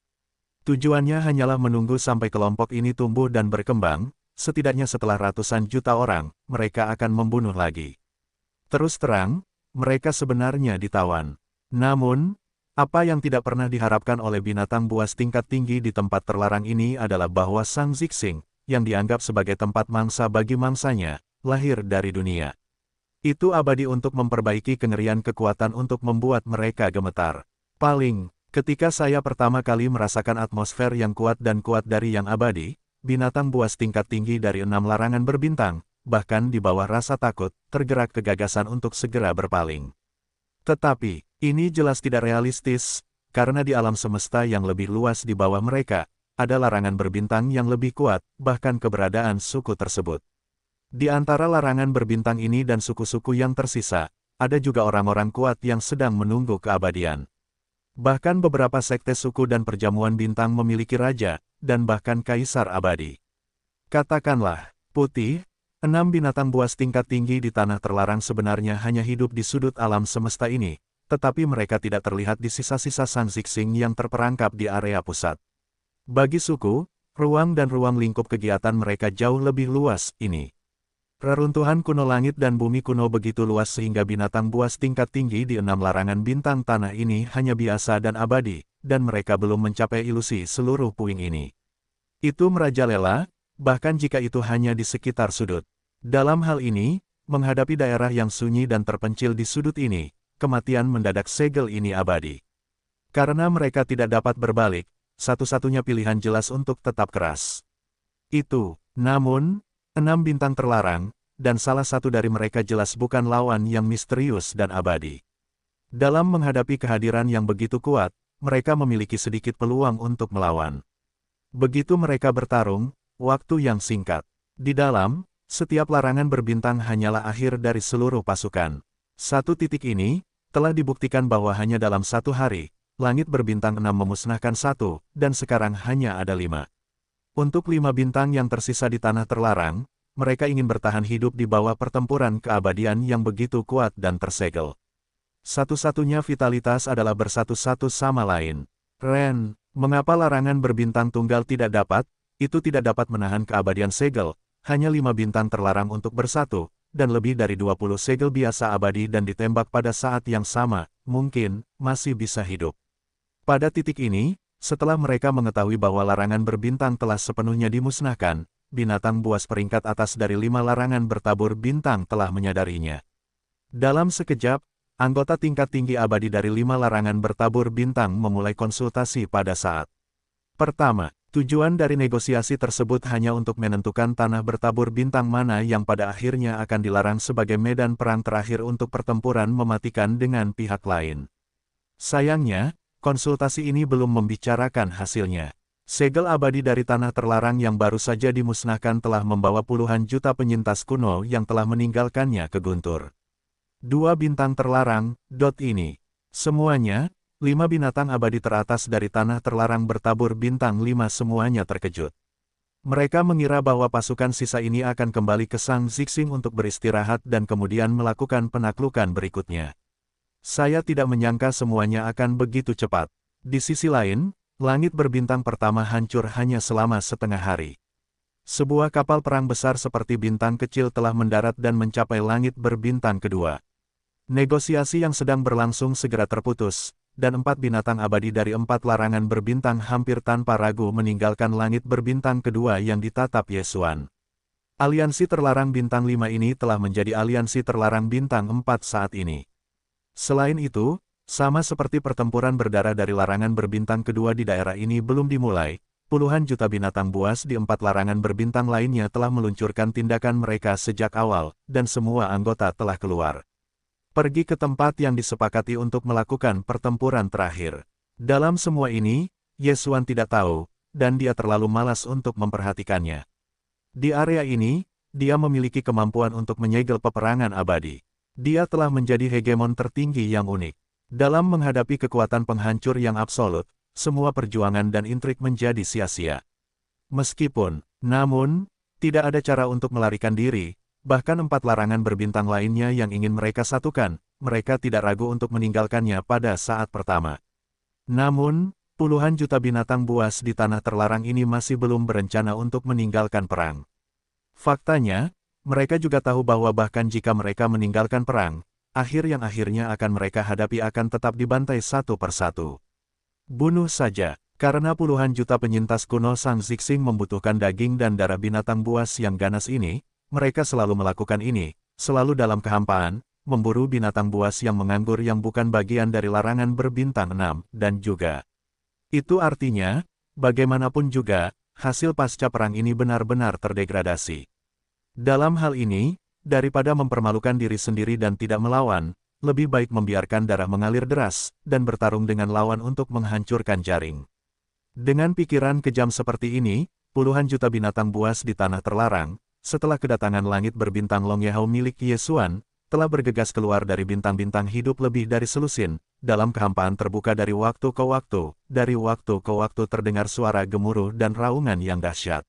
Tujuannya hanyalah menunggu sampai kelompok ini tumbuh dan berkembang. Setidaknya setelah ratusan juta orang, mereka akan membunuh lagi. Terus terang, mereka sebenarnya ditawan. Namun, apa yang tidak pernah diharapkan oleh binatang buas tingkat tinggi di tempat terlarang ini adalah bahwa Sang Xixing, yang dianggap sebagai tempat mangsa bagi mangsanya, lahir dari dunia. Itu abadi untuk memperbaiki kengerian kekuatan untuk membuat mereka gemetar. Ketika saya pertama kali merasakan atmosfer yang kuat dan kuat dari yang abadi, binatang buas tingkat tinggi dari 6 larangan berbintang, bahkan di bawah rasa takut, tergerak ke gagasan untuk segera berpaling. Tetapi, ini jelas tidak realistis, karena di alam semesta yang lebih luas di bawah mereka, ada larangan berbintang yang lebih kuat, bahkan keberadaan suku tersebut. Di antara larangan berbintang ini dan suku-suku yang tersisa, ada juga orang-orang kuat yang sedang menunggu keabadian. Bahkan beberapa sekte suku dan perjamuan bintang memiliki raja, dan bahkan kaisar abadi. Katakanlah, putih, 6 binatang buas tingkat tinggi di tanah terlarang sebenarnya hanya hidup di sudut alam semesta ini, tetapi mereka tidak terlihat di sisa-sisa Sang Xixing yang terperangkap di area pusat. Bagi suku, ruang dan ruang lingkup kegiatan mereka jauh lebih luas ini. Reruntuhan kuno langit dan bumi kuno begitu luas sehingga binatang buas tingkat tinggi di 6 larangan bintang tanah ini hanya biasa dan abadi, dan mereka belum mencapai ilusi seluruh puing ini. Itu merajalela, bahkan jika itu hanya di sekitar sudut. Dalam hal ini, menghadapi daerah yang sunyi dan terpencil di sudut ini, kematian mendadak segel ini abadi. Karena mereka tidak dapat berbalik, satu-satunya pilihan jelas untuk tetap keras. Namun, 6 bintang terlarang, dan salah satu dari mereka jelas bukan lawan yang misterius dan abadi. Dalam menghadapi kehadiran yang begitu kuat, mereka memiliki sedikit peluang untuk melawan. Begitu mereka bertarung, waktu yang singkat. Di dalam, setiap larangan berbintang hanyalah akhir dari seluruh pasukan. Satu titik ini, telah dibuktikan bahwa hanya dalam satu hari, langit berbintang 6 memusnahkan 1, dan sekarang hanya ada 5. Untuk 5 bintang yang tersisa di tanah terlarang, mereka ingin bertahan hidup di bawah pertempuran keabadian yang begitu kuat dan tersegel. Satu-satunya vitalitas adalah bersatu-satu sama lain. Ren, mengapa larangan berbintang tunggal tidak dapat? itu tidak dapat menahan keabadian segel, hanya 5 bintang terlarang untuk bersatu, dan lebih dari 20 segel biasa abadi dan ditembak pada saat yang sama, mungkin, masih bisa hidup. Pada titik ini, setelah mereka mengetahui bahwa larangan berbintang telah sepenuhnya dimusnahkan, binatang buas peringkat atas dari 5 larangan bertabur bintang telah menyadarinya. Dalam sekejap, anggota tingkat tinggi abadi dari 5 larangan bertabur bintang memulai konsultasi pada saat pertama. Tujuan dari negosiasi tersebut hanya untuk menentukan tanah bertabur bintang mana yang pada akhirnya akan dilarang sebagai medan perang terakhir untuk pertempuran mematikan dengan pihak lain. Sayangnya, konsultasi ini belum membicarakan hasilnya. Segel abadi dari tanah terlarang yang baru saja dimusnahkan telah membawa puluhan juta penyintas kuno yang telah meninggalkannya ke guntur. 2 bintang terlarang, ini. Semuanya, 5 binatang abadi teratas dari tanah terlarang bertabur bintang 5 semuanya terkejut. Mereka mengira bahwa pasukan sisa ini akan kembali ke Sang Zixing untuk beristirahat dan kemudian melakukan penaklukan berikutnya. Saya tidak menyangka semuanya akan begitu cepat. Di sisi lain, langit berbintang pertama hancur hanya selama setengah hari. Sebuah kapal perang besar seperti bintang kecil telah mendarat dan mencapai langit berbintang kedua. Negosiasi yang sedang berlangsung segera terputus, dan 4 binatang abadi dari 4 larangan berbintang hampir tanpa ragu meninggalkan langit berbintang kedua yang ditatap Yesuan. Aliansi terlarang bintang 5 ini telah menjadi aliansi terlarang bintang 4 saat ini. Selain itu, sama seperti pertempuran berdarah dari larangan berbintang kedua di daerah ini belum dimulai, puluhan juta binatang buas di 4 larangan berbintang lainnya telah meluncurkan tindakan mereka sejak awal, dan semua anggota telah keluar. Pergi ke tempat yang disepakati untuk melakukan pertempuran terakhir. Dalam semua ini, Yesuan tidak tahu, dan dia terlalu malas untuk memperhatikannya. Di area ini, dia memiliki kemampuan untuk menyegel peperangan abadi. Dia telah menjadi hegemon tertinggi yang unik. Dalam menghadapi kekuatan penghancur yang absolut, semua perjuangan dan intrik menjadi sia-sia. Namun, tidak ada cara untuk melarikan diri. Bahkan 4 larangan berbintang lainnya yang ingin mereka satukan, mereka tidak ragu untuk meninggalkannya pada saat pertama. Namun, puluhan juta binatang buas di tanah terlarang ini masih belum berencana untuk meninggalkan perang. Faktanya, mereka juga tahu bahwa bahkan jika mereka meninggalkan perang, akhir yang akhirnya akan mereka hadapi akan tetap dibantai satu persatu. Bunuh saja, karena puluhan juta penyintas kuno Sang Zixing membutuhkan daging dan darah binatang buas yang ganas ini. Mereka selalu melakukan ini, selalu dalam kehampaan, memburu binatang buas yang menganggur yang bukan bagian dari larangan berbintang 6, dan juga. Itu artinya, bagaimanapun juga, hasil pasca perang ini benar-benar terdegradasi. Dalam hal ini, daripada mempermalukan diri sendiri dan tidak melawan, lebih baik membiarkan darah mengalir deras, dan bertarung dengan lawan untuk menghancurkan jaring. Dengan pikiran kejam seperti ini, puluhan juta binatang buas di tanah terlarang, setelah kedatangan langit berbintang Long Yehao milik Yesuan, telah bergegas keluar dari bintang-bintang hidup lebih dari selusin, dalam kehampaan terbuka dari waktu ke waktu terdengar suara gemuruh dan raungan yang dahsyat.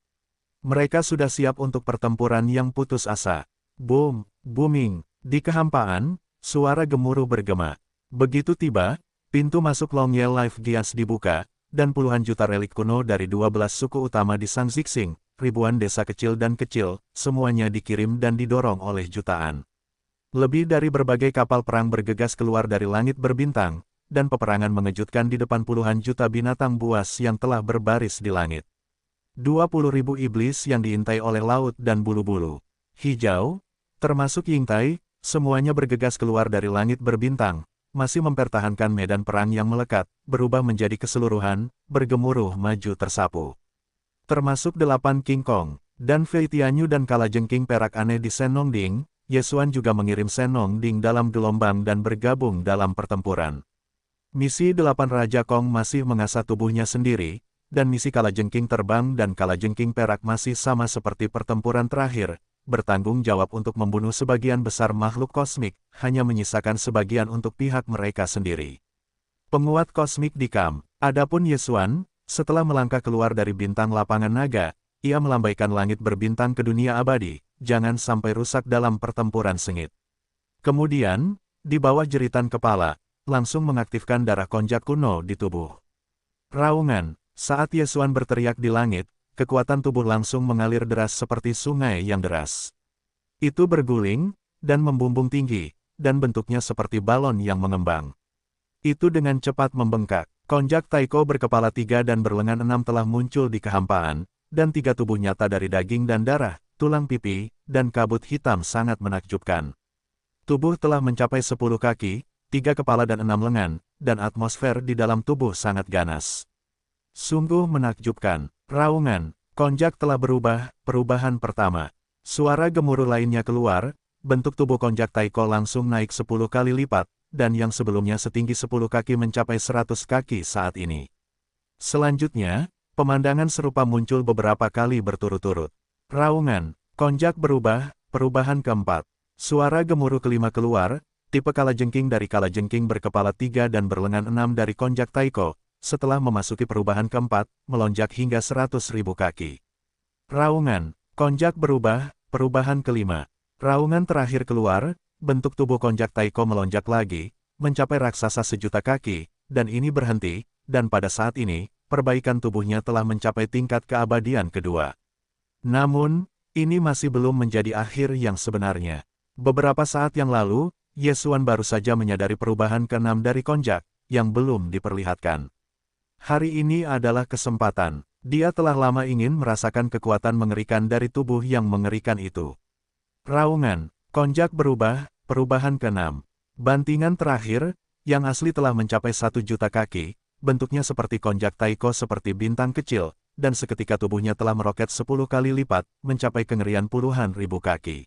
Mereka sudah siap untuk pertempuran yang putus asa. Boom, booming, di kehampaan, suara gemuruh bergema. Begitu tiba, pintu masuk Long Ye Life Gias dibuka, dan puluhan juta relik kuno dari 12 suku utama di Sang Zixing, ribuan desa kecil dan kecil, semuanya dikirim dan didorong oleh jutaan. Lebih dari berbagai kapal perang bergegas keluar dari langit berbintang, dan peperangan mengejutkan di depan puluhan juta binatang buas yang telah berbaris di langit. 20.000 iblis yang diintai oleh laut dan bulu-bulu hijau, termasuk Yingtai, semuanya bergegas keluar dari langit berbintang, masih mempertahankan medan perang yang melekat, berubah menjadi keseluruhan, bergemuruh maju tersapu. Termasuk 8 King Kong, dan Fei Tianyu dan kalajengking perak aneh di Senongding, Yesuan juga mengirim Senongding dalam gelombang dan bergabung dalam pertempuran. Misi 8 Raja Kong masih mengasah tubuhnya sendiri, dan misi kalajengking terbang dan kalajengking perak masih sama seperti pertempuran terakhir, bertanggung jawab untuk membunuh sebagian besar makhluk kosmik, hanya menyisakan sebagian untuk pihak mereka sendiri. Penguat kosmik di Kam. Adapun Yesuan, setelah melangkah keluar dari bintang lapangan naga, ia melambaikan langit berbintang ke dunia abadi, jangan sampai rusak dalam pertempuran sengit. Kemudian, di bawah jeritan kepala, langsung mengaktifkan darah konjak kuno di tubuh. Raungan, saat Yesuan berteriak di langit, kekuatan tubuh langsung mengalir deras seperti sungai yang deras. Itu berguling, dan membumbung tinggi, dan bentuknya seperti balon yang mengembang. Itu dengan cepat membengkak. Konjak Taiko berkepala 3 dan berlengan 6 telah muncul di kehampaan, dan 3 tubuh nyata dari daging dan darah, tulang pipi, dan kabut hitam sangat menakjubkan. Tubuh telah mencapai 10 kaki, 3 kepala dan 6 lengan, dan atmosfer di dalam tubuh sangat ganas. Sungguh menakjubkan. Raungan. Konjak telah berubah, perubahan pertama. Suara gemuruh lainnya keluar, bentuk tubuh Konjak Taiko langsung naik 10 kali lipat, dan yang sebelumnya setinggi 10 kaki mencapai 100 kaki saat ini. Selanjutnya, pemandangan serupa muncul beberapa kali berturut-turut. Raungan. Konjak berubah, perubahan keempat. Suara gemuruh kelima keluar, tipe kalajengking dari kalajengking berkepala 3 dan berlengan 6 dari Konjak Taiko, setelah memasuki perubahan keempat, melonjak hingga 100.000 kaki. Raungan. Konjak berubah, perubahan kelima. Raungan terakhir keluar, bentuk tubuh Konjak Taiko melonjak lagi, mencapai raksasa sejuta kaki, dan ini berhenti, dan pada saat ini, perbaikan tubuhnya telah mencapai tingkat keabadian kedua. Namun, ini masih belum menjadi akhir yang sebenarnya. Beberapa saat yang lalu, Yesuan baru saja menyadari perubahan ke-6 dari Konjak, yang belum diperlihatkan. Hari ini adalah kesempatan. Dia telah lama ingin merasakan kekuatan mengerikan dari tubuh yang mengerikan itu. Raungan. Konjak berubah, perubahan ke-6. Bantingan terakhir, yang asli telah mencapai 1 juta kaki, bentuknya seperti Konjak Taiko seperti bintang kecil, dan seketika tubuhnya telah meroket 10 kali lipat, mencapai kengerian puluhan ribu kaki.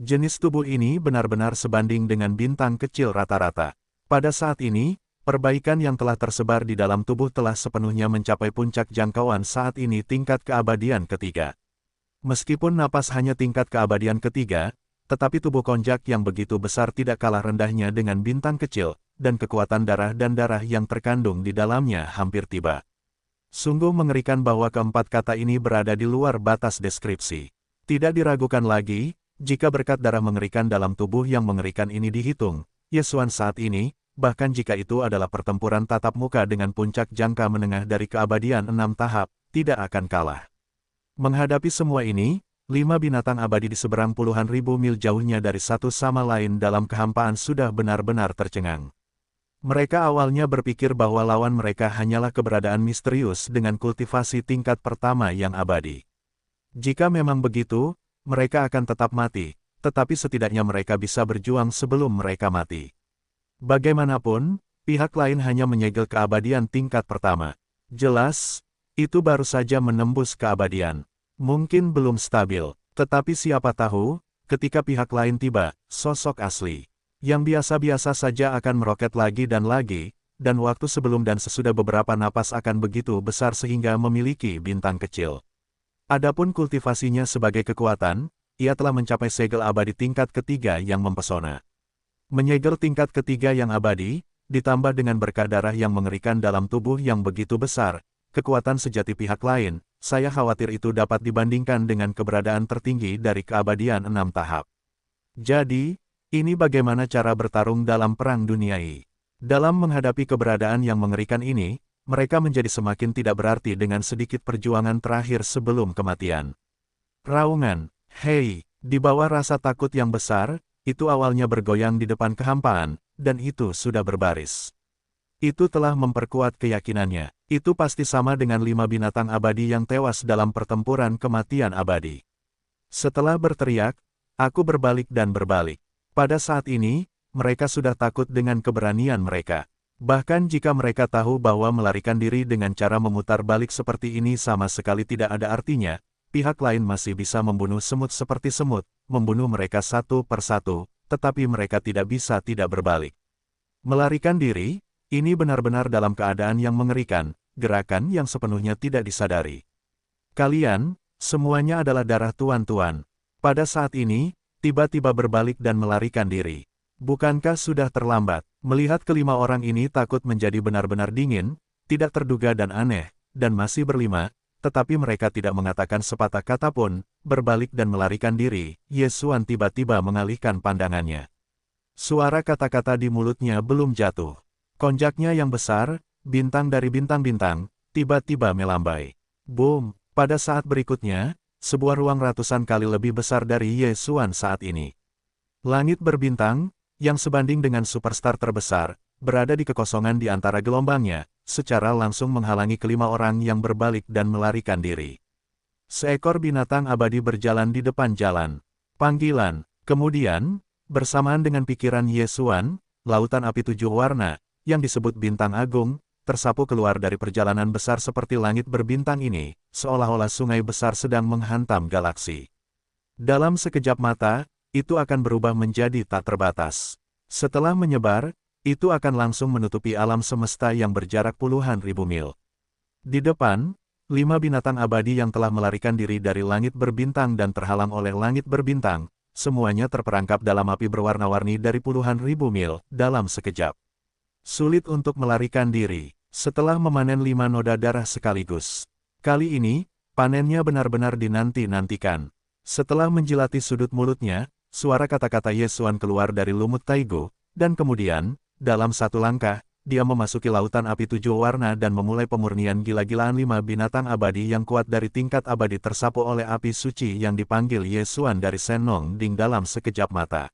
Jenis tubuh ini benar-benar sebanding dengan bintang kecil rata-rata. Pada saat ini, perbaikan yang telah tersebar di dalam tubuh telah sepenuhnya mencapai puncak jangkauan saat ini tingkat keabadian ketiga. Meskipun napas hanya tingkat keabadian ketiga, tetapi tubuh Konjak yang begitu besar tidak kalah rendahnya dengan bintang kecil, dan kekuatan darah dan darah yang terkandung di dalamnya hampir tiba. Sungguh mengerikan bahwa keempat kata ini berada di luar batas deskripsi. Tidak diragukan lagi, jika berkat darah mengerikan dalam tubuh yang mengerikan ini dihitung, Yesuan saat ini, bahkan jika itu adalah pertempuran tatap muka dengan puncak jangka menengah dari keabadian 6 tahap, tidak akan kalah. Menghadapi semua ini, 5 binatang abadi di seberang puluhan ribu mil jauhnya dari satu sama lain dalam kehampaan sudah benar-benar tercengang. Mereka awalnya berpikir bahwa lawan mereka hanyalah keberadaan misterius dengan kultivasi tingkat pertama yang abadi. Jika memang begitu, mereka akan tetap mati, tetapi setidaknya mereka bisa berjuang sebelum mereka mati. Bagaimanapun, pihak lain hanya menyegel keabadian tingkat pertama. Jelas, itu baru saja menembus keabadian. Mungkin belum stabil, tetapi siapa tahu, ketika pihak lain tiba, sosok asli, yang biasa-biasa saja akan meroket lagi, dan waktu sebelum dan sesudah beberapa napas akan begitu besar sehingga memiliki bintang kecil. Adapun kultivasinya sebagai kekuatan, ia telah mencapai segel abadi tingkat ketiga yang mempesona. Menyegel tingkat ketiga yang abadi, ditambah dengan berkah darah yang mengerikan dalam tubuh yang begitu besar, kekuatan sejati pihak lain, saya khawatir itu dapat dibandingkan dengan keberadaan tertinggi dari keabadian 6 tahap. Jadi, ini bagaimana cara bertarung dalam perang duniai. Dalam menghadapi keberadaan yang mengerikan ini, mereka menjadi semakin tidak berarti dengan sedikit perjuangan terakhir sebelum kematian. Raungan. Hei, di bawah rasa takut yang besar, itu awalnya bergoyang di depan kehampaan, dan itu sudah berbaris. Itu telah memperkuat keyakinannya. Itu pasti sama dengan 5 binatang abadi yang tewas dalam pertempuran kematian abadi. Setelah berteriak, aku berbalik dan berbalik. Pada saat ini, mereka sudah takut dengan keberanian mereka. Bahkan jika mereka tahu bahwa melarikan diri dengan cara memutar balik seperti ini sama sekali tidak ada artinya, pihak lain masih bisa membunuh semut seperti semut, membunuh mereka satu persatu, tetapi mereka tidak bisa tidak berbalik. Melarikan diri, ini benar-benar dalam keadaan yang mengerikan, gerakan yang sepenuhnya tidak disadari. Kalian, semuanya adalah darah tuan-tuan. Pada saat ini, tiba-tiba berbalik dan melarikan diri. Bukankah sudah terlambat? Melihat kelima orang ini takut menjadi benar-benar dingin, tidak terduga dan aneh, dan masih berlima, tetapi mereka tidak mengatakan sepatah kata pun, berbalik dan melarikan diri. Yesuan tiba-tiba mengalihkan pandangannya. Suara kata-kata di mulutnya belum jatuh. Konjaknya yang besar, bintang dari bintang-bintang, tiba-tiba melambai. Boom! Pada saat berikutnya, sebuah ruang ratusan kali lebih besar dari Ye Xuan saat ini. Langit berbintang, yang sebanding dengan superstar terbesar, berada di kekosongan di antara gelombangnya, secara langsung menghalangi kelima orang yang berbalik dan melarikan diri. Seekor binatang abadi berjalan di depan jalan. Panggilan. Kemudian, bersamaan dengan pikiran Ye Xuan, lautan api 7 warna, yang disebut bintang agung, tersapu keluar dari perjalanan besar seperti langit berbintang ini, seolah-olah sungai besar sedang menghantam galaksi. Dalam sekejap mata, itu akan berubah menjadi tak terbatas. Setelah menyebar, itu akan langsung menutupi alam semesta yang berjarak puluhan ribu mil. Di depan, 5 binatang abadi yang telah melarikan diri dari langit berbintang dan terhalang oleh langit berbintang, semuanya terperangkap dalam api berwarna-warni dari puluhan ribu mil, dalam sekejap. Sulit untuk melarikan diri, setelah memanen 5 noda darah sekaligus. Kali ini, panennya benar-benar dinanti-nantikan. Setelah menjilati sudut mulutnya, suara kata-kata Ye Xuan keluar dari lumut Taigo, dan kemudian, dalam satu langkah, dia memasuki lautan api 7 warna dan memulai pemurnian gila-gilaan 5 binatang abadi yang kuat dari tingkat abadi tersapu oleh api suci yang dipanggil Ye Xuan dari Senong Ding dalam sekejap mata.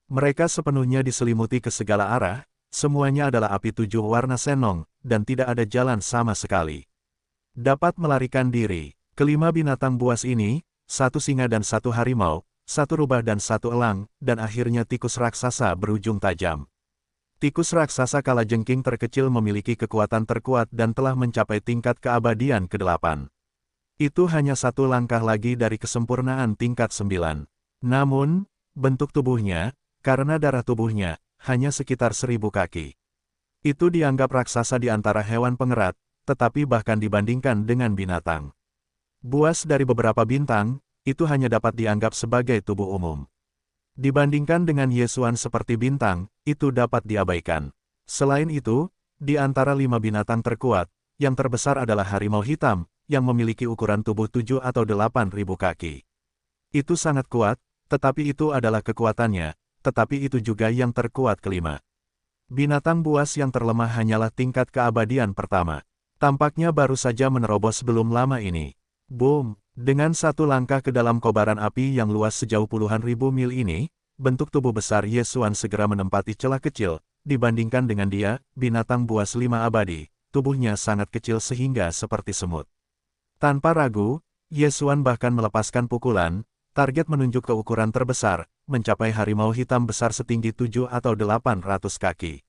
Mereka sepenuhnya diselimuti ke segala arah, semuanya adalah api 7 warna Senong, dan tidak ada jalan sama sekali. Dapat melarikan diri, kelima binatang buas ini, satu singa dan satu harimau, satu rubah dan satu elang, dan akhirnya tikus raksasa berujung tajam. Tikus raksasa kalajengking terkecil memiliki kekuatan terkuat dan telah mencapai tingkat keabadian ke-8. Itu hanya satu langkah lagi dari kesempurnaan tingkat 9. Namun, bentuk tubuhnya, karena darah tubuhnya, hanya sekitar 1000 kaki. Itu dianggap raksasa di antara hewan pengerat, tetapi bahkan dibandingkan dengan binatang buas dari beberapa bintang, itu hanya dapat dianggap sebagai tubuh umum. Dibandingkan dengan Ye Xuan seperti bintang, itu dapat diabaikan. Selain itu, di antara 5 binatang terkuat, yang terbesar adalah harimau hitam, yang memiliki ukuran tubuh 7 atau 8.000 kaki. Itu sangat kuat, tetapi itu adalah kekuatannya, tetapi itu juga yang terkuat kelima. Binatang buas yang terlemah hanyalah tingkat keabadian pertama. Tampaknya baru saja menerobos belum lama ini. Boom! Dengan satu langkah ke dalam kobaran api yang luas sejauh puluhan ribu mil ini, bentuk tubuh besar Ye Xuan segera menempati celah kecil. Dibandingkan dengan dia, binatang buas 5 abadi, tubuhnya sangat kecil sehingga seperti semut. Tanpa ragu, Ye Xuan bahkan melepaskan pukulan. Target menunjuk ke ukuran terbesar, mencapai harimau hitam besar setinggi 7 atau 800 kaki.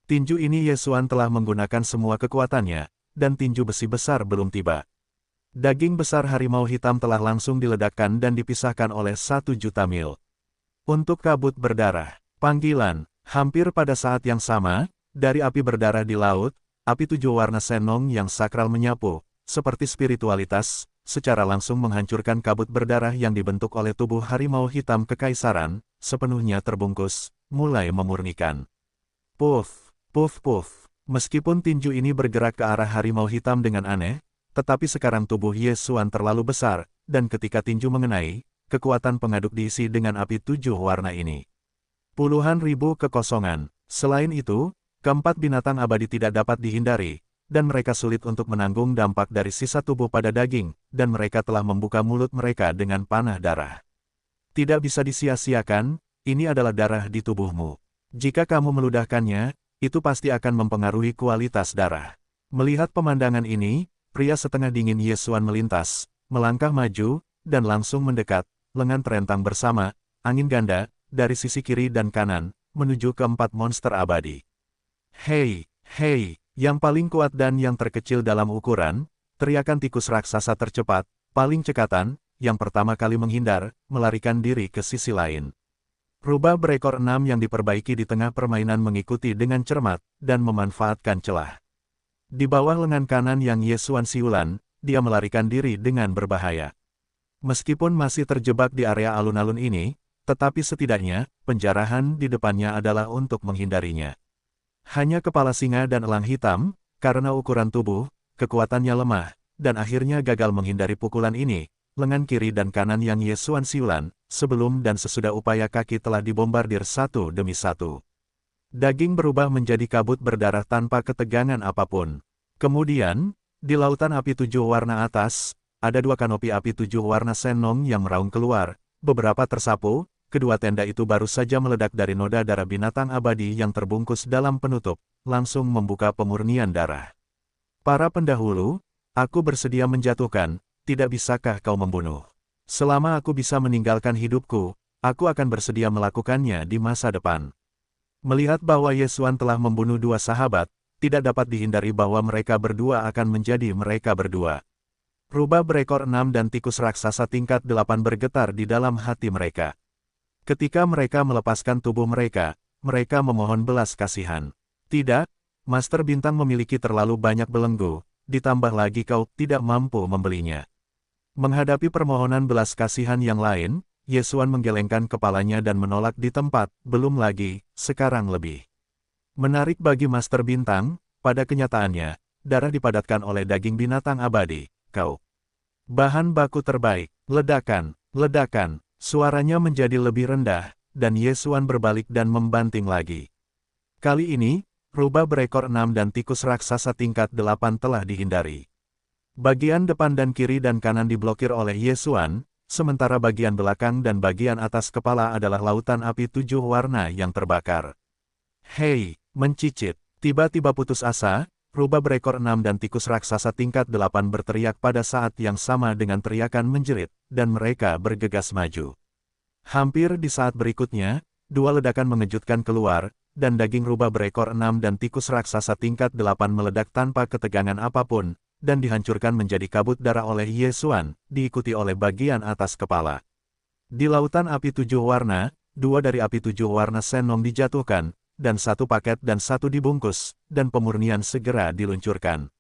Tinju ini Ye Xuan telah menggunakan semua kekuatannya, dan tinju besi besar belum tiba. Daging besar harimau hitam telah langsung diledakkan dan dipisahkan oleh 1 juta mil. Untuk kabut berdarah, panggilan, hampir pada saat yang sama, dari api berdarah di laut, api 7 warna Senong yang sakral menyapu, seperti spiritualitas, secara langsung menghancurkan kabut berdarah yang dibentuk oleh tubuh harimau hitam kekaisaran, sepenuhnya terbungkus, mulai memurnikan. Puff, puff, puff. Meskipun tinju ini bergerak ke arah harimau hitam dengan aneh, tetapi sekarang tubuh Ye Xuan terlalu besar, dan ketika tinju mengenai, kekuatan pengaduk diisi dengan api 7 warna ini. Puluhan ribu kekosongan. Selain itu, keempat binatang abadi tidak dapat dihindari, dan mereka sulit untuk menanggung dampak dari sisa tubuh pada daging, dan mereka telah membuka mulut mereka dengan panah darah. Tidak bisa disia-siakan, ini adalah darah di tubuhmu. Jika kamu meludahkannya, itu pasti akan mempengaruhi kualitas darah. Melihat pemandangan ini, pria setengah dingin Ye Xuan melintas, melangkah maju, dan langsung mendekat, lengan terentang bersama, angin ganda, dari sisi kiri dan kanan, menuju ke 4 monster abadi. Hei, hei! Yang paling kuat dan yang terkecil dalam ukuran, teriakan tikus raksasa tercepat, paling cekatan, yang pertama kali menghindar, melarikan diri ke sisi lain. Rubah berekor 6 yang diperbaiki di tengah permainan mengikuti dengan cermat, dan memanfaatkan celah. Di bawah lengan kanan yang Ye Xuan siulan, dia melarikan diri dengan berbahaya. Meskipun masih terjebak di area alun-alun ini, tetapi setidaknya, penjarahan di depannya adalah untuk menghindarinya. Hanya kepala singa dan elang hitam, karena ukuran tubuh, kekuatannya lemah, dan akhirnya gagal menghindari pukulan ini, lengan kiri dan kanan yang Ye Xuan siulan, sebelum dan sesudah upaya kaki telah dibombardir satu demi satu. Daging berubah menjadi kabut berdarah tanpa ketegangan apapun. Kemudian, di lautan api 7 warna atas, ada 2 kanopi api 7 warna Sennong yang meraung keluar, beberapa tersapu, kedua tenda itu baru saja meledak dari noda darah binatang abadi yang terbungkus dalam penutup, langsung membuka pemurnian darah. Para pendahulu, aku bersedia menjatuhkan, tidak bisakah kau membunuh? Selama aku bisa meninggalkan hidupku, aku akan bersedia melakukannya di masa depan. Melihat bahwa Yesuan telah membunuh 2 sahabat, tidak dapat dihindari bahwa mereka berdua akan menjadi mereka berdua. Rubah berekor 6 dan tikus raksasa tingkat 8 bergetar di dalam hati mereka. Ketika mereka melepaskan tubuh mereka, mereka memohon belas kasihan. Tidak, Master Bintang memiliki terlalu banyak belenggu, ditambah lagi kau tidak mampu membelinya. Menghadapi permohonan belas kasihan yang lain, Yesuan menggelengkan kepalanya dan menolak di tempat, belum lagi, sekarang lebih. Menarik bagi Master Bintang, pada kenyataannya, darah dipadatkan oleh daging binatang abadi, kau. Bahan baku terbaik, ledakan, ledakan, suaranya menjadi lebih rendah, dan Yesuan berbalik dan membanting lagi. Kali ini, rubah berekor 6 dan tikus raksasa tingkat 8 telah dihindari. Bagian depan dan kiri dan kanan diblokir oleh Yesuan, sementara bagian belakang dan bagian atas kepala adalah lautan api 7 warna yang terbakar. Hei, mencicit, tiba-tiba putus asa, rubah berekor 6 dan tikus raksasa tingkat 8 berteriak pada saat yang sama dengan teriakan menjerit, dan mereka bergegas maju. Hampir di saat berikutnya, 2 ledakan mengejutkan keluar, dan daging rubah berekor 6 dan tikus raksasa tingkat 8 meledak tanpa ketegangan apapun, dan dihancurkan menjadi kabut darah oleh Yesuan, diikuti oleh bagian atas kepala. Di lautan api 7 warna, 2 dari api 7 warna Sennong dijatuhkan, dan 1 paket dan 1 dibungkus, dan pemurnian segera diluncurkan.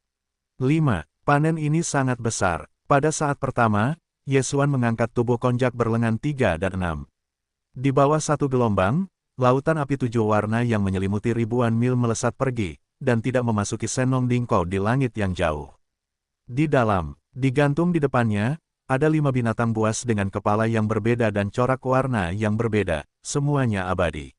5. Panen ini sangat besar. Pada saat pertama, Yesuan mengangkat tubuh konjak berlengan 3 dan 6. Di bawah 1 gelombang, lautan api 7 warna yang menyelimuti ribuan mil melesat pergi, dan tidak memasuki Sennong Dingko di langit yang jauh. Di dalam, digantung di depannya, ada 5 binatang buas dengan kepala yang berbeda dan corak warna yang berbeda, semuanya abadi.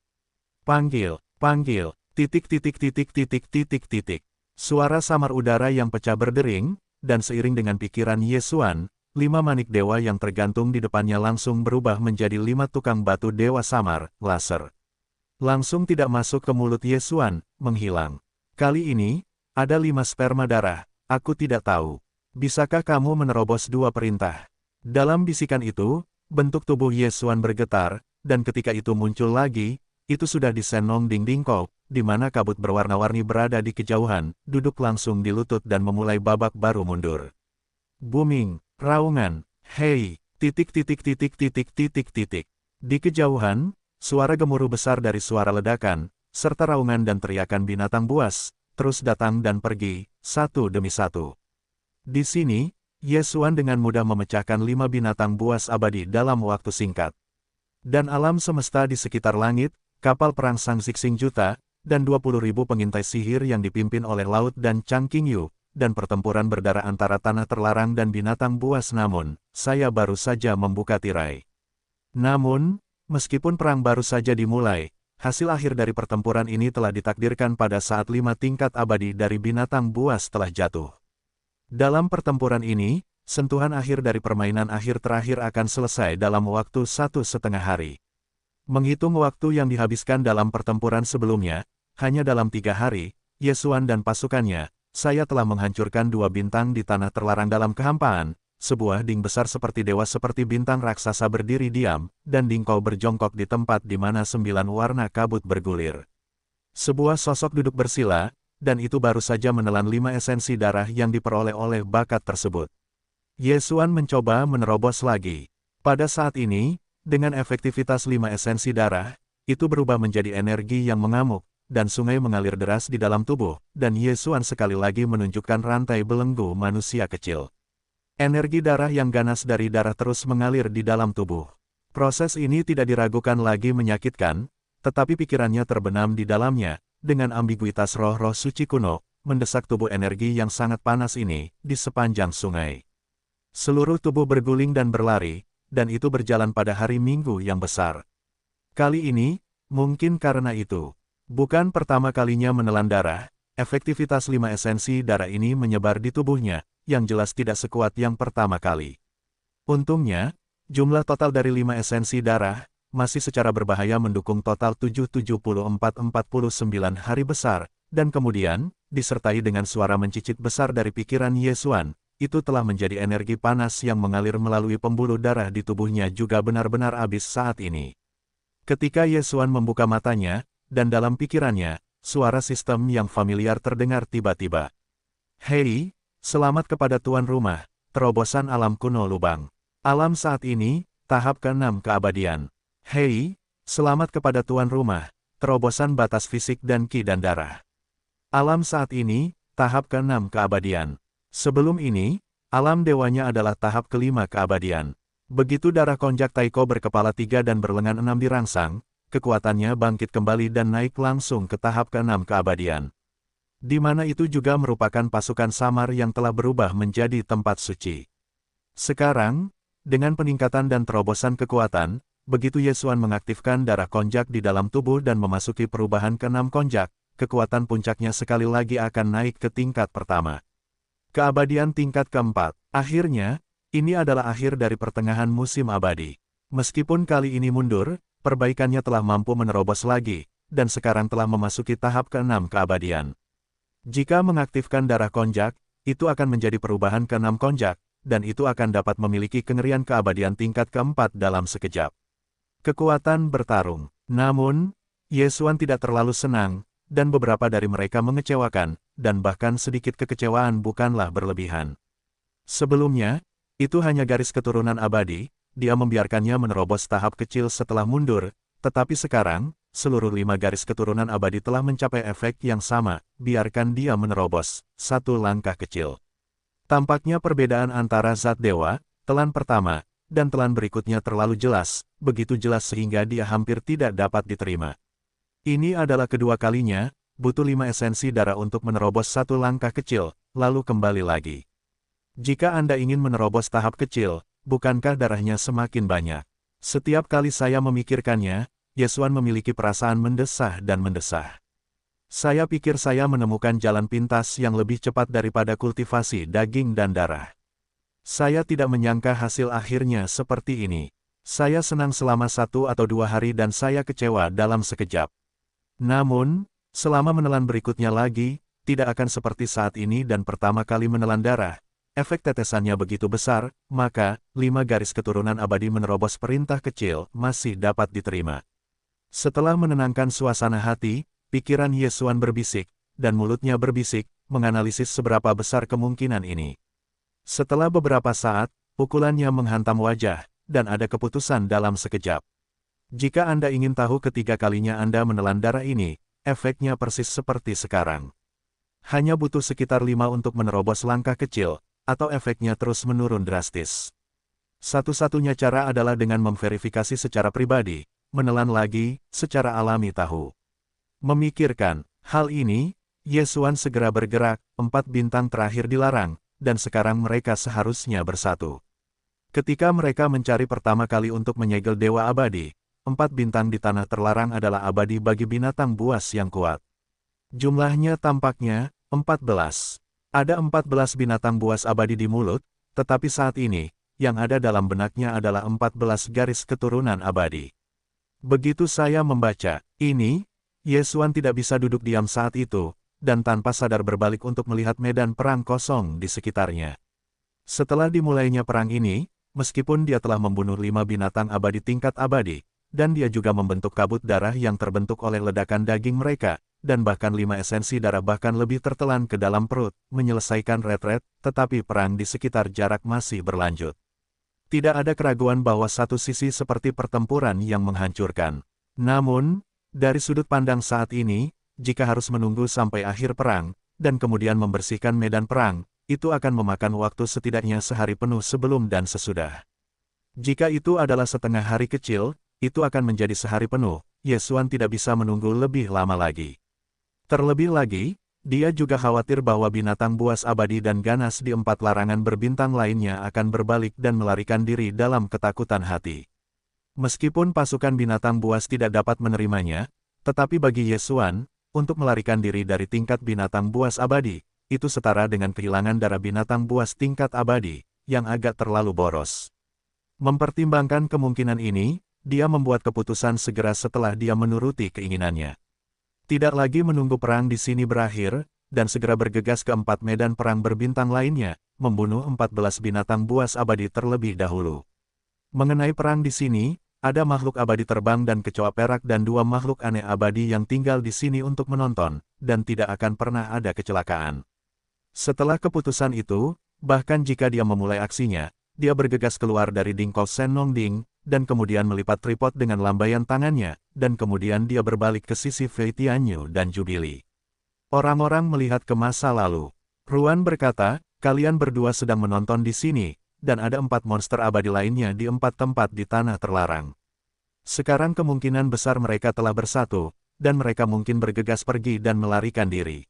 Panggil, panggil, titik titik titik titik titik titik. Suara samar udara yang pecah berdering, dan seiring dengan pikiran Yesuan, 5 manik dewa yang tergantung di depannya langsung berubah menjadi 5 tukang batu dewa samar, laser. Langsung tidak masuk ke mulut Yesuan, menghilang. Kali ini, ada 5 sperma darah, aku tidak tahu. Bisakah kamu menerobos 2 perintah? Dalam bisikan itu, bentuk tubuh Yesuan bergetar, dan ketika itu muncul lagi, itu sudah di Sennong Dingko, di mana kabut berwarna-warni berada di kejauhan, duduk langsung di lutut dan memulai babak baru mundur. Booming, raungan, hei, titik titik titik titik titik titik. Di kejauhan, suara gemuruh besar dari suara ledakan, serta raungan dan teriakan binatang buas, terus datang dan pergi, satu demi satu. Di sini, Yesuan dengan mudah memecahkan 5 binatang buas abadi dalam waktu singkat. Dan alam semesta di sekitar langit, kapal perang Sang Xixing Juta, dan 20.000 pengintai sihir yang dipimpin oleh Laut dan Chang Qingyu, dan pertempuran berdarah antara tanah terlarang dan binatang buas namun, saya baru saja membuka tirai. Namun, meskipun perang baru saja dimulai, hasil akhir dari pertempuran ini telah ditakdirkan pada saat 5 tingkat abadi dari binatang buas telah jatuh. Dalam pertempuran ini, sentuhan akhir dari permainan akhir terakhir akan selesai dalam waktu 1,5 hari. Menghitung waktu yang dihabiskan dalam pertempuran sebelumnya, hanya dalam 3 hari, Yesuan dan pasukannya, saya telah menghancurkan 2 bintang di tanah terlarang dalam kehampaan, sebuah ding besar seperti dewa seperti bintang raksasa berdiri diam, dan dingko berjongkok di tempat di mana 9 warna kabut bergulir. Sebuah sosok duduk bersila, dan itu baru saja menelan 5 esensi darah yang diperoleh oleh bakat tersebut. Yesuan mencoba menerobos lagi. Pada saat ini, dengan efektivitas 5 esensi darah, itu berubah menjadi energi yang mengamuk, dan sungai mengalir deras di dalam tubuh, dan Yesuan sekali lagi menunjukkan rantai belenggu manusia kecil. Energi darah yang ganas dari darah terus mengalir di dalam tubuh. Proses ini tidak diragukan lagi menyakitkan, tetapi pikirannya terbenam di dalamnya, dengan ambiguitas roh-roh suci kuno, mendesak tubuh energi yang sangat panas ini, di sepanjang sungai. Seluruh tubuh berguling dan berlari, dan itu berjalan pada hari Minggu yang besar. Kali ini, mungkin karena itu, bukan pertama kalinya menelan darah, efektivitas 5 esensi darah ini menyebar di tubuhnya, yang jelas tidak sekuat yang pertama kali. Untungnya, jumlah total dari 5 esensi darah, masih secara berbahaya mendukung total 7-74-49 hari besar, dan kemudian, disertai dengan suara mencicit besar dari pikiran Yesuan, itu telah menjadi energi panas yang mengalir melalui pembuluh darah di tubuhnya juga benar-benar habis saat ini. Ketika Yesuan membuka matanya, dan dalam pikirannya, suara sistem yang familiar terdengar tiba-tiba. Hei, selamat kepada tuan rumah, terobosan alam kuno lubang. Alam saat ini, tahap ke-6 keabadian. Hei, selamat kepada tuan rumah, terobosan batas fisik dan ki dan darah. Alam saat ini, tahap ke-6 keabadian. Sebelum ini, alam dewanya adalah tahap ke-5 keabadian. Begitu darah konjak Taiko berkepala 3 dan berlengan 6 dirangsang, kekuatannya bangkit kembali dan naik langsung ke tahap ke-6 keabadian. Di mana itu juga merupakan pasukan samar yang telah berubah menjadi tempat suci. Sekarang, dengan peningkatan dan terobosan kekuatan, begitu Yesuan mengaktifkan darah konjak di dalam tubuh dan memasuki perubahan ke-6 konjak, kekuatan puncaknya sekali lagi akan naik ke tingkat pertama. Keabadian tingkat keempat. Akhirnya, ini adalah akhir dari pertengahan musim abadi. Meskipun kali ini mundur, perbaikannya telah mampu menerobos lagi, dan sekarang telah memasuki tahap ke-6 keabadian. Jika mengaktifkan darah konjak, itu akan menjadi perubahan ke-6 konjak, dan itu akan dapat memiliki kengerian keabadian tingkat keempat dalam sekejap. Kekuatan bertarung. Namun, Yesuan tidak terlalu senang, dan beberapa dari mereka mengecewakan, dan bahkan sedikit kekecewaan bukanlah berlebihan. Sebelumnya, itu hanya garis keturunan abadi, dia membiarkannya menerobos tahap kecil setelah mundur, tetapi sekarang, seluruh 5 garis keturunan abadi telah mencapai efek yang sama, biarkan dia menerobos satu langkah kecil. Tampaknya perbedaan antara zat dewa, telan pertama, dan telan berikutnya terlalu jelas, begitu jelas sehingga dia hampir tidak dapat diterima. Ini adalah kedua kalinya, butuh 5 esensi darah untuk menerobos satu langkah kecil, lalu kembali lagi. Jika Anda ingin menerobos tahap kecil, bukankah darahnya semakin banyak? Setiap kali saya memikirkannya, Yesuan memiliki perasaan mendesah dan mendesah. Saya pikir saya menemukan jalan pintas yang lebih cepat daripada kultivasi daging dan darah. Saya tidak menyangka hasil akhirnya seperti ini. Saya senang selama 1 atau 2 hari dan saya kecewa dalam sekejap. Namun, selama menelan berikutnya lagi, tidak akan seperti saat ini dan pertama kali menelan darah. Efek tetesannya begitu besar, maka, 5 garis keturunan abadi menerobos perintah kecil masih dapat diterima. Setelah menenangkan suasana hati, pikiran Yesuan berbisik, dan mulutnya berbisik, menganalisis seberapa besar kemungkinan ini. Setelah beberapa saat, pukulannya menghantam wajah, dan ada keputusan dalam sekejap. Jika Anda ingin tahu ketiga kalinya Anda menelan darah ini, efeknya persis seperti sekarang. Hanya butuh sekitar 5 untuk menerobos langkah kecil, atau efeknya terus menurun drastis. Satu-satunya cara adalah dengan memverifikasi secara pribadi, menelan lagi, secara alami tahu. Memikirkan hal ini, Yesuan segera bergerak, 4 bintang terakhir dilarang, dan sekarang mereka seharusnya bersatu. Ketika mereka mencari pertama kali untuk menyegel Dewa Abadi, 4 bintang di tanah terlarang adalah abadi bagi binatang buas yang kuat. Jumlahnya tampaknya 14. Ada 14 binatang buas abadi di mulut, tetapi saat ini, yang ada dalam benaknya adalah 14 garis keturunan abadi. Begitu saya membaca ini, Yesuan tidak bisa duduk diam saat itu, dan tanpa sadar berbalik untuk melihat medan perang kosong di sekitarnya. Setelah dimulainya perang ini, meskipun dia telah membunuh 5 binatang abadi tingkat abadi, dan dia juga membentuk kabut darah yang terbentuk oleh ledakan daging mereka, dan bahkan 5 esensi darah bahkan lebih tertelan ke dalam perut, menyelesaikan retret, tetapi perang di sekitar jarak masih berlanjut. Tidak ada keraguan bahwa satu sisi seperti pertempuran yang menghancurkan. Namun, dari sudut pandang saat ini, jika harus menunggu sampai akhir perang, dan kemudian membersihkan medan perang, itu akan memakan waktu setidaknya sehari penuh sebelum dan sesudah. Jika itu adalah setengah hari kecil, itu akan menjadi sehari penuh. Yesuan tidak bisa menunggu lebih lama lagi. Terlebih lagi, dia juga khawatir bahwa binatang buas abadi dan ganas di 4 larangan berbintang lainnya akan berbalik dan melarikan diri dalam ketakutan hati. Meskipun pasukan binatang buas tidak dapat menerimanya, tetapi bagi Yesuan, untuk melarikan diri dari tingkat binatang buas abadi, itu setara dengan kehilangan darah binatang buas tingkat abadi, yang agak terlalu boros. Mempertimbangkan kemungkinan ini, dia membuat keputusan segera setelah dia menuruti keinginannya. Tidak lagi menunggu perang di sini berakhir, dan segera bergegas ke 4 medan perang berbintang lainnya, membunuh 14 binatang buas abadi terlebih dahulu. Mengenai perang di sini, ada makhluk abadi terbang dan kecoa perak dan 2 makhluk aneh abadi yang tinggal di sini untuk menonton, dan tidak akan pernah ada kecelakaan. Setelah keputusan itu, bahkan jika dia memulai aksinya, dia bergegas keluar dari Dingkol Senongding, dan kemudian melipat tripod dengan lambaian tangannya, dan kemudian dia berbalik ke sisi Fei Tianyu dan Jubilee. Orang-orang melihat ke masa lalu. Ruan berkata, kalian berdua sedang menonton di sini, dan ada 4 monster abadi lainnya di 4 tempat di tanah terlarang. Sekarang kemungkinan besar mereka telah bersatu, dan mereka mungkin bergegas pergi dan melarikan diri.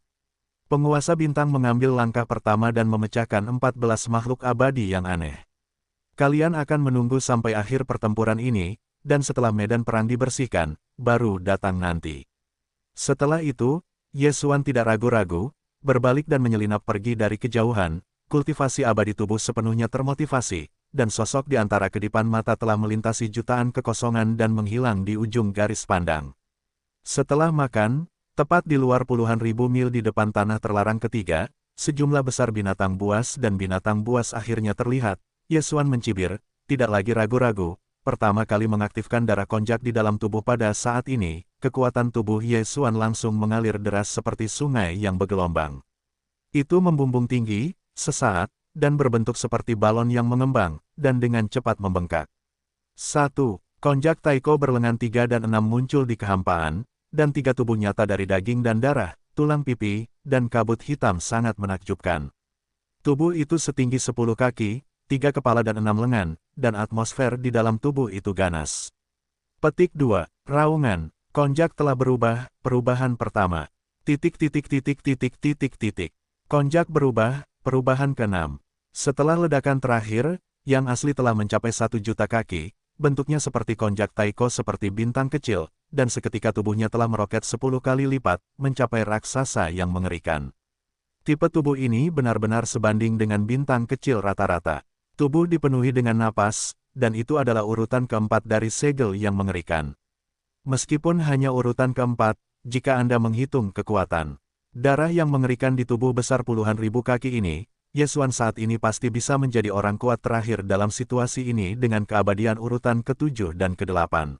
Penguasa bintang mengambil langkah pertama dan memecahkan 14 makhluk abadi yang aneh. Kalian akan menunggu sampai akhir pertempuran ini, dan setelah medan perang dibersihkan, baru datang nanti. Setelah itu, Yesuan tidak ragu-ragu, berbalik dan menyelinap pergi dari kejauhan. Kultivasi abadi tubuh sepenuhnya termotivasi, dan sosok di antara kedipan mata telah melintasi jutaan kekosongan dan menghilang di ujung garis pandang. Setelah makan, tepat di luar puluhan ribu mil di depan tanah terlarang ketiga, sejumlah besar binatang buas dan binatang buas akhirnya terlihat. Yesuan mencibir, tidak lagi ragu-ragu, pertama kali mengaktifkan darah konjak di dalam tubuh pada saat ini, kekuatan tubuh Yesuan langsung mengalir deras seperti sungai yang bergelombang. Itu membumbung tinggi, sesaat, dan berbentuk seperti balon yang mengembang, dan dengan cepat membengkak. 1. Konjak Taiko berlengan 3 dan 6 muncul di kehampaan, dan 3 tubuh nyata dari daging dan darah, tulang pipi, dan kabut hitam sangat menakjubkan. Tubuh itu setinggi 10 kaki, 3 kepala dan 6 lengan, dan atmosfer di dalam tubuh itu ganas. Petik 2. Raungan. Konjak telah berubah, perubahan pertama. Konjak berubah, perubahan ke-6. Setelah ledakan terakhir, yang asli telah mencapai 1 juta kaki, bentuknya seperti konjak Taiko seperti bintang kecil, dan seketika tubuhnya telah meroket 10 kali lipat, mencapai raksasa yang mengerikan. Tipe tubuh ini benar-benar sebanding dengan bintang kecil rata-rata. Tubuh dipenuhi dengan napas, dan itu adalah urutan keempat dari segel yang mengerikan. Meskipun hanya urutan keempat, jika Anda menghitung kekuatan darah yang mengerikan di tubuh besar puluhan ribu kaki ini, Yesuan saat ini pasti bisa menjadi orang kuat terakhir dalam situasi ini dengan keabadian urutan ke-7 dan ke-8.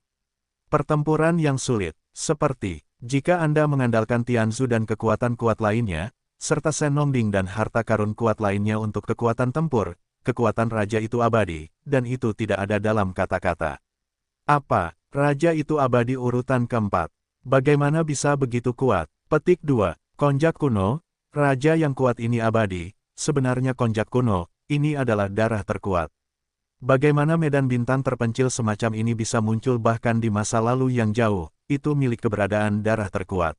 Pertempuran yang sulit, seperti, jika Anda mengandalkan Tianzu dan kekuatan kuat lainnya, serta Senongding dan harta karun kuat lainnya untuk kekuatan tempur, kekuatan raja itu abadi, dan itu tidak ada dalam kata-kata. Apa, raja itu abadi urutan keempat? Bagaimana bisa begitu kuat? Petik 2. Konjak kuno, raja yang kuat ini abadi, sebenarnya konjak kuno, ini adalah darah terkuat. Bagaimana medan bintang terpencil semacam ini bisa muncul bahkan di masa lalu yang jauh, itu milik keberadaan darah terkuat.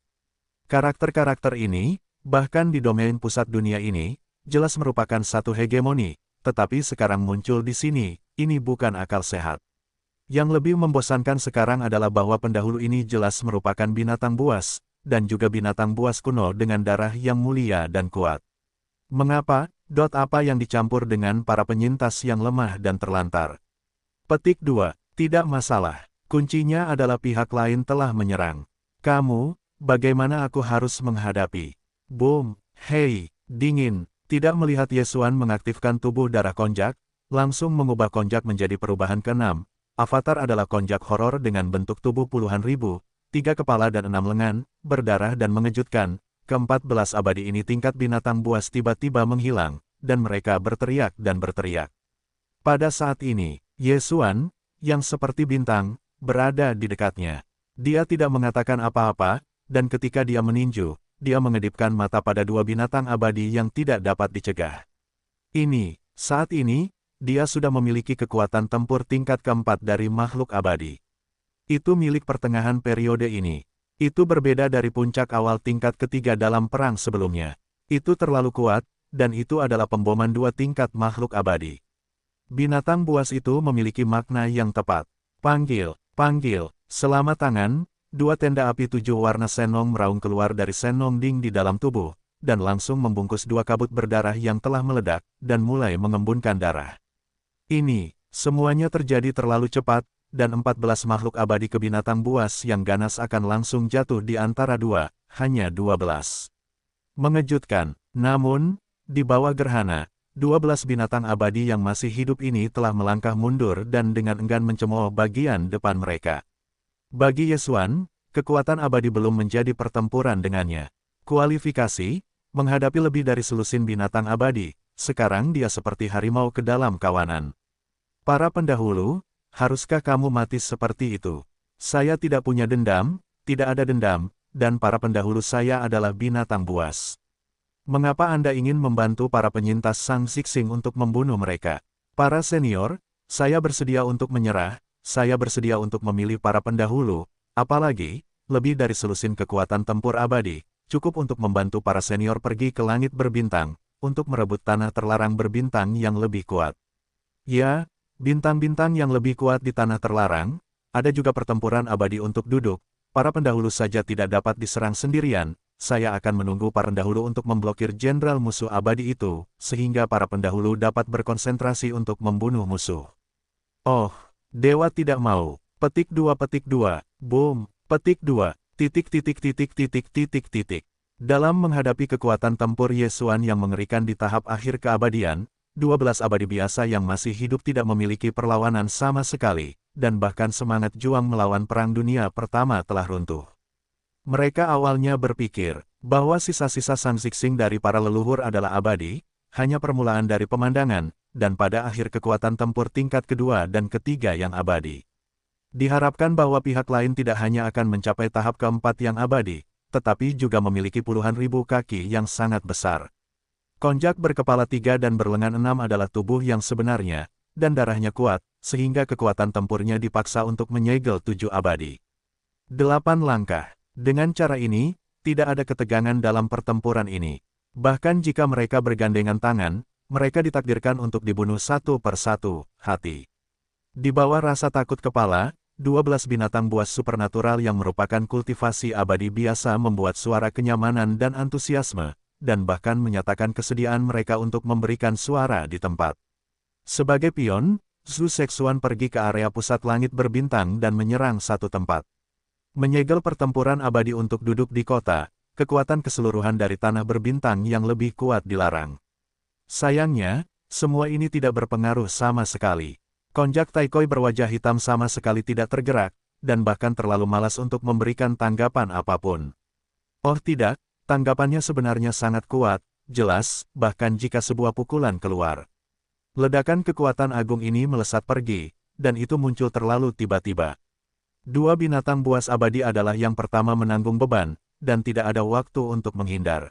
Karakter-karakter ini, bahkan di domain pusat dunia ini, jelas merupakan satu hegemoni, tetapi sekarang muncul di sini, ini bukan akal sehat. Yang lebih membosankan sekarang adalah bahwa pendahulu ini jelas merupakan binatang buas, dan juga binatang buas kuno dengan darah yang mulia dan kuat. Mengapa? Apa yang dicampur dengan para penyintas yang lemah dan terlantar? Petik 2. Tidak masalah. Kuncinya adalah pihak lain telah menyerang. Kamu, bagaimana aku harus menghadapi? Boom, hei, dingin. Tidak melihat Yesuan mengaktifkan tubuh darah konjak, langsung mengubah konjak menjadi perubahan ke-6. Avatar adalah konjak horor dengan bentuk tubuh puluhan ribu, 3 kepala dan 6 lengan, berdarah dan mengejutkan. Ke-14 abadi ini tingkat binatang buas tiba-tiba menghilang, dan mereka berteriak dan berteriak. Pada saat ini, Yesuan, yang seperti bintang, berada di dekatnya. Dia tidak mengatakan apa-apa, dan ketika dia meninju, dia mengedipkan mata pada 2 binatang abadi yang tidak dapat dicegah. Saat ini, dia sudah memiliki kekuatan tempur tingkat keempat dari makhluk abadi. Itu milik pertengahan periode ini. Itu berbeda dari puncak awal tingkat ketiga dalam perang sebelumnya. Itu terlalu kuat, dan itu adalah pemboman 2 tingkat makhluk abadi. Binatang buas itu memiliki makna yang tepat. Panggil, selama tangan, 2 tenda api 7 warna Senong meraung keluar dari Senongding di dalam tubuh, dan langsung membungkus dua kabut berdarah yang telah meledak, dan mulai mengembunkan darah. Ini, semuanya terjadi terlalu cepat, dan 14 makhluk abadi kebinatang buas yang ganas akan langsung jatuh di antara hanya 12. Mengejutkan, namun, di bawah gerhana, 12 binatang abadi yang masih hidup ini telah melangkah mundur dan dengan enggan mencemooh bagian depan mereka. Bagi Yesuan, kekuatan abadi belum menjadi pertempuran dengannya. Kualifikasi, menghadapi lebih dari selusin binatang abadi, sekarang dia seperti harimau ke dalam kawanan. Para pendahulu, haruskah kamu mati seperti itu? Saya tidak punya dendam, tidak ada dendam, dan para pendahulu saya adalah binatang buas. Mengapa Anda ingin membantu para penyintas Sang Xixing untuk membunuh mereka? Para senior, saya bersedia untuk menyerah, saya bersedia untuk memilih para pendahulu, apalagi, lebih dari selusin kekuatan tempur abadi, cukup untuk membantu para senior pergi ke langit berbintang, untuk merebut tanah terlarang berbintang yang lebih kuat. Ya, bintang-bintang yang lebih kuat di tanah terlarang, ada juga pertempuran abadi untuk duduk, para pendahulu saja tidak dapat diserang sendirian. Saya akan menunggu para pendahulu untuk memblokir jenderal musuh abadi itu, sehingga para pendahulu dapat berkonsentrasi untuk membunuh musuh. Oh, dewa tidak mau. Petik 2, boom, petik 2, titik. Dalam menghadapi kekuatan tempur Yesuan yang mengerikan di tahap akhir keabadian, 12 abadi biasa yang masih hidup tidak memiliki perlawanan sama sekali, dan bahkan semangat juang melawan Perang Dunia Pertama telah runtuh. Mereka awalnya berpikir bahwa sisa-sisa Sang Xixing dari para leluhur adalah abadi, hanya permulaan dari pemandangan, dan pada akhir kekuatan tempur tingkat kedua dan ketiga yang abadi. Diharapkan bahwa pihak lain tidak hanya akan mencapai tahap keempat yang abadi, tetapi juga memiliki puluhan ribu kaki yang sangat besar. Konjak berkepala 3 dan berlengan 6 adalah tubuh yang sebenarnya, dan darahnya kuat, sehingga kekuatan tempurnya dipaksa untuk menyegel 7 abadi. 8 langkah. Dengan cara ini, tidak ada ketegangan dalam pertempuran ini. Bahkan jika mereka bergandengan tangan, mereka ditakdirkan untuk dibunuh satu persatu, hati. Di bawah rasa takut kepala, 12 binatang buas supernatural yang merupakan kultivasi abadi biasa membuat suara kenyamanan dan antusiasme, dan bahkan menyatakan kesediaan mereka untuk memberikan suara di tempat. Sebagai pion, Zhu Sexuan pergi ke area pusat langit berbintang dan menyerang satu tempat. Menyegel pertempuran abadi untuk duduk di kota, kekuatan keseluruhan dari tanah berbintang yang lebih kuat dilarang. Sayangnya, semua ini tidak berpengaruh sama sekali. Konjak Taikoi berwajah hitam sama sekali tidak tergerak, dan bahkan terlalu malas untuk memberikan tanggapan apapun. Oh tidak, tanggapannya sebenarnya sangat kuat, jelas, bahkan jika sebuah pukulan keluar. Ledakan kekuatan agung ini melesat pergi, dan itu muncul terlalu tiba-tiba. 2 binatang buas abadi adalah yang pertama menanggung beban, dan tidak ada waktu untuk menghindar.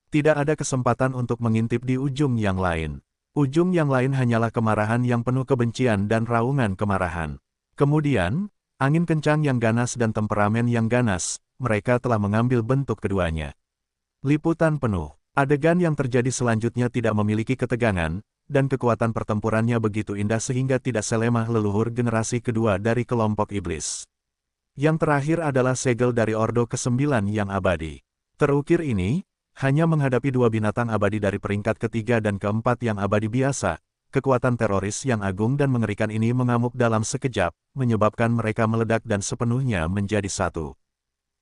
Tidak ada kesempatan untuk mengintip di ujung yang lain. Ujung yang lain hanyalah kemarahan yang penuh kebencian dan raungan kemarahan. Kemudian, angin kencang yang ganas dan temperamen yang ganas, mereka telah mengambil bentuk keduanya. Liputan penuh. Adegan yang terjadi selanjutnya tidak memiliki ketegangan, dan kekuatan pertempurannya begitu indah sehingga tidak selemah leluhur generasi kedua dari kelompok iblis. Yang terakhir adalah segel dari Ordo ke-9 yang abadi. Terukir ini, hanya menghadapi 2 binatang abadi dari peringkat ketiga dan keempat yang abadi biasa, kekuatan teroris yang agung dan mengerikan ini mengamuk dalam sekejap, menyebabkan mereka meledak dan sepenuhnya menjadi satu.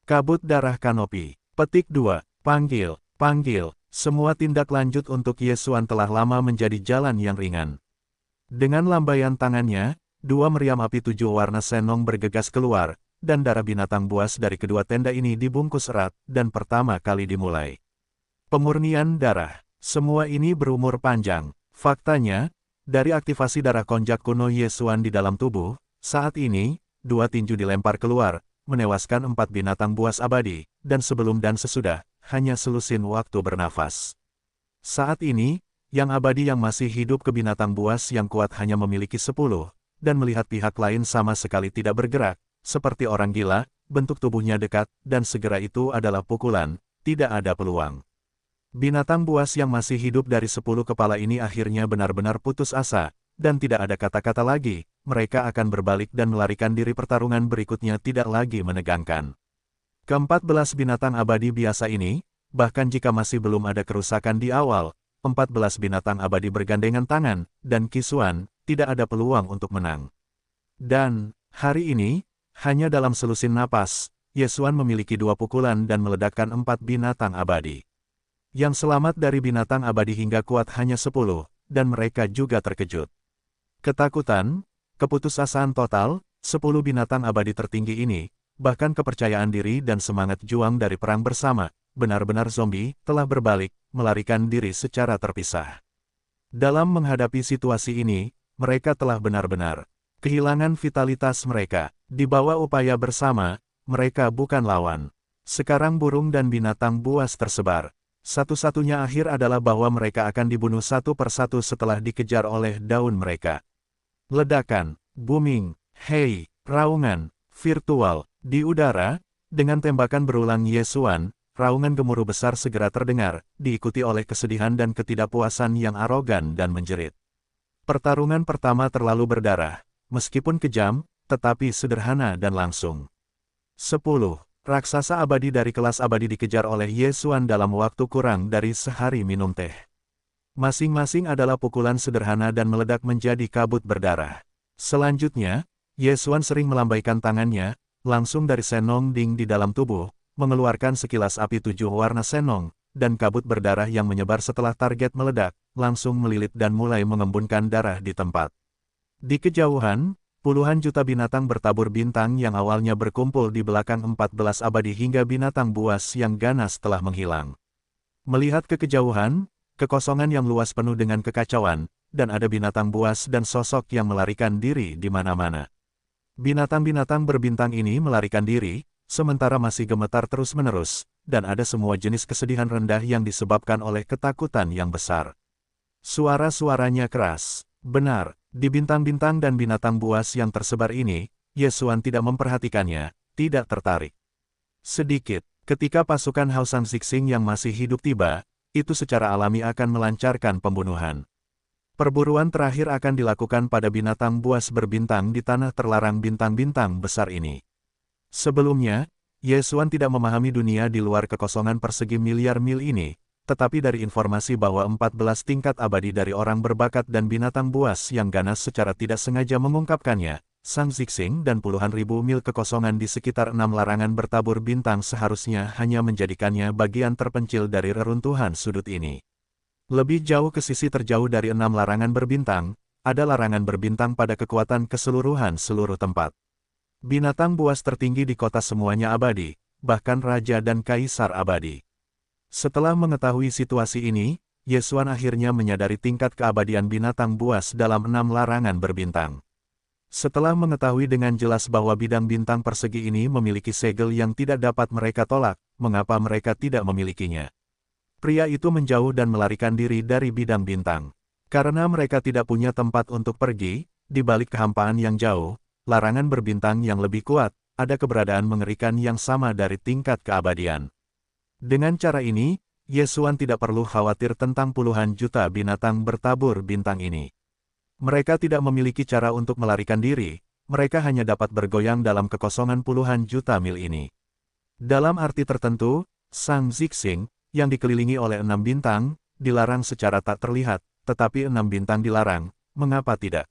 Kabut darah kanopi. Petik 2. Panggil. Semua tindak lanjut untuk Yesuan telah lama menjadi jalan yang ringan. Dengan lambaian tangannya, 2 meriam api 7 warna senong bergegas keluar, dan darah binatang buas dari kedua tenda ini dibungkus erat, dan pertama kali dimulai. Pemurnian darah. Semua ini berumur panjang. Faktanya, dari aktivasi darah konjak kuno Yesuan di dalam tubuh, saat ini, 2 tinju dilempar keluar, menewaskan 4 binatang buas abadi, dan sebelum dan sesudah, hanya selusin waktu bernafas. Saat ini, yang abadi yang masih hidup ke binatang buas yang kuat hanya memiliki 10, dan melihat pihak lain sama sekali tidak bergerak, seperti orang gila, bentuk tubuhnya dekat, dan segera itu adalah pukulan, tidak ada peluang. Binatang buas yang masih hidup dari 10 kepala ini akhirnya benar-benar putus asa, dan tidak ada kata-kata lagi, mereka akan berbalik dan melarikan diri. Pertarungan berikutnya tidak lagi menegangkan. Ke-14 binatang abadi biasa ini, bahkan jika masih belum ada kerusakan di awal, 14 binatang abadi bergandengan tangan, dan Qixuan, tidak ada peluang untuk menang. Dan, hari ini, hanya dalam selusin napas, Ye Xuan memiliki 2 pukulan dan meledakkan 4 binatang abadi. Yang selamat dari binatang abadi hingga kuat hanya 10, dan mereka juga terkejut. Ketakutan, keputusasaan total, 10 binatang abadi tertinggi ini, bahkan kepercayaan diri dan semangat juang dari perang bersama, benar-benar zombie, telah berbalik, melarikan diri secara terpisah. Dalam menghadapi situasi ini, mereka telah benar-benar kehilangan vitalitas mereka. Di bawah upaya bersama, mereka bukan lawan. Sekarang burung dan binatang buas tersebar. Satu-satunya akhir adalah bahwa mereka akan dibunuh satu persatu setelah dikejar oleh daun mereka. Ledakan, booming, hei, raungan, virtual, di udara, dengan tembakan berulang Ye Xuan, raungan gemuruh besar segera terdengar, diikuti oleh kesedihan dan ketidakpuasan yang arogan dan menjerit. Pertarungan pertama terlalu berdarah, meskipun kejam, tetapi sederhana dan langsung. 10. Raksasa abadi dari kelas abadi dikejar oleh Ye Xuan dalam waktu kurang dari sehari minum teh. Masing-masing adalah pukulan sederhana dan meledak menjadi kabut berdarah. Selanjutnya, Ye Xuan sering melambaikan tangannya, langsung dari Senong Ding di dalam tubuh, mengeluarkan sekilas api 7 warna Senong, dan kabut berdarah yang menyebar setelah target meledak, langsung melilit dan mulai mengembunkan darah di tempat. Di kejauhan, puluhan juta binatang bertabur bintang yang awalnya berkumpul di belakang 14 abadi hingga binatang buas yang ganas telah menghilang. Melihat ke kejauhan, kekosongan yang luas penuh dengan kekacauan, dan ada binatang buas dan sosok yang melarikan diri di mana-mana. Binatang-binatang berbintang ini melarikan diri, sementara masih gemetar terus-menerus, dan ada semua jenis kesedihan rendah yang disebabkan oleh ketakutan yang besar. Suara-suaranya keras. Benar, di bintang-bintang dan binatang buas yang tersebar ini, Ye Xuan tidak memperhatikannya, tidak tertarik. Sedikit, ketika pasukan Haosan Zixing yang masih hidup tiba, itu secara alami akan melancarkan pembunuhan. Perburuan terakhir akan dilakukan pada binatang buas berbintang di tanah terlarang bintang-bintang besar ini. Sebelumnya, Ye Xuan tidak memahami dunia di luar kekosongan persegi miliar mil ini, tetapi dari informasi bahwa 14 tingkat abadi dari orang berbakat dan binatang buas yang ganas secara tidak sengaja mengungkapkannya, Sang Zixing dan puluhan ribu mil kekosongan di sekitar 6 larangan bertabur bintang seharusnya hanya menjadikannya bagian terpencil dari reruntuhan sudut ini. Lebih jauh ke sisi terjauh dari 6 larangan berbintang, ada larangan berbintang pada kekuatan keseluruhan seluruh tempat. Binatang buas tertinggi di kota semuanya abadi, bahkan raja dan kaisar abadi. Setelah mengetahui situasi ini, Ye Xuan akhirnya menyadari tingkat keabadian binatang buas dalam 6 larangan berbintang. Setelah mengetahui dengan jelas bahwa bidang bintang persegi ini memiliki segel yang tidak dapat mereka tolak, mengapa mereka tidak memilikinya? Pria itu menjauh dan melarikan diri dari bidang bintang. Karena mereka tidak punya tempat untuk pergi, di balik kehampaan yang jauh, larangan berbintang yang lebih kuat, ada keberadaan mengerikan yang sama dari tingkat keabadian. Dengan cara ini, Ye Xuan tidak perlu khawatir tentang puluhan juta binatang bertabur bintang ini. Mereka tidak memiliki cara untuk melarikan diri, mereka hanya dapat bergoyang dalam kekosongan puluhan juta mil ini. Dalam arti tertentu, Sang Zixing, yang dikelilingi oleh 6 bintang, dilarang secara tak terlihat, tetapi 6 bintang dilarang, mengapa tidak?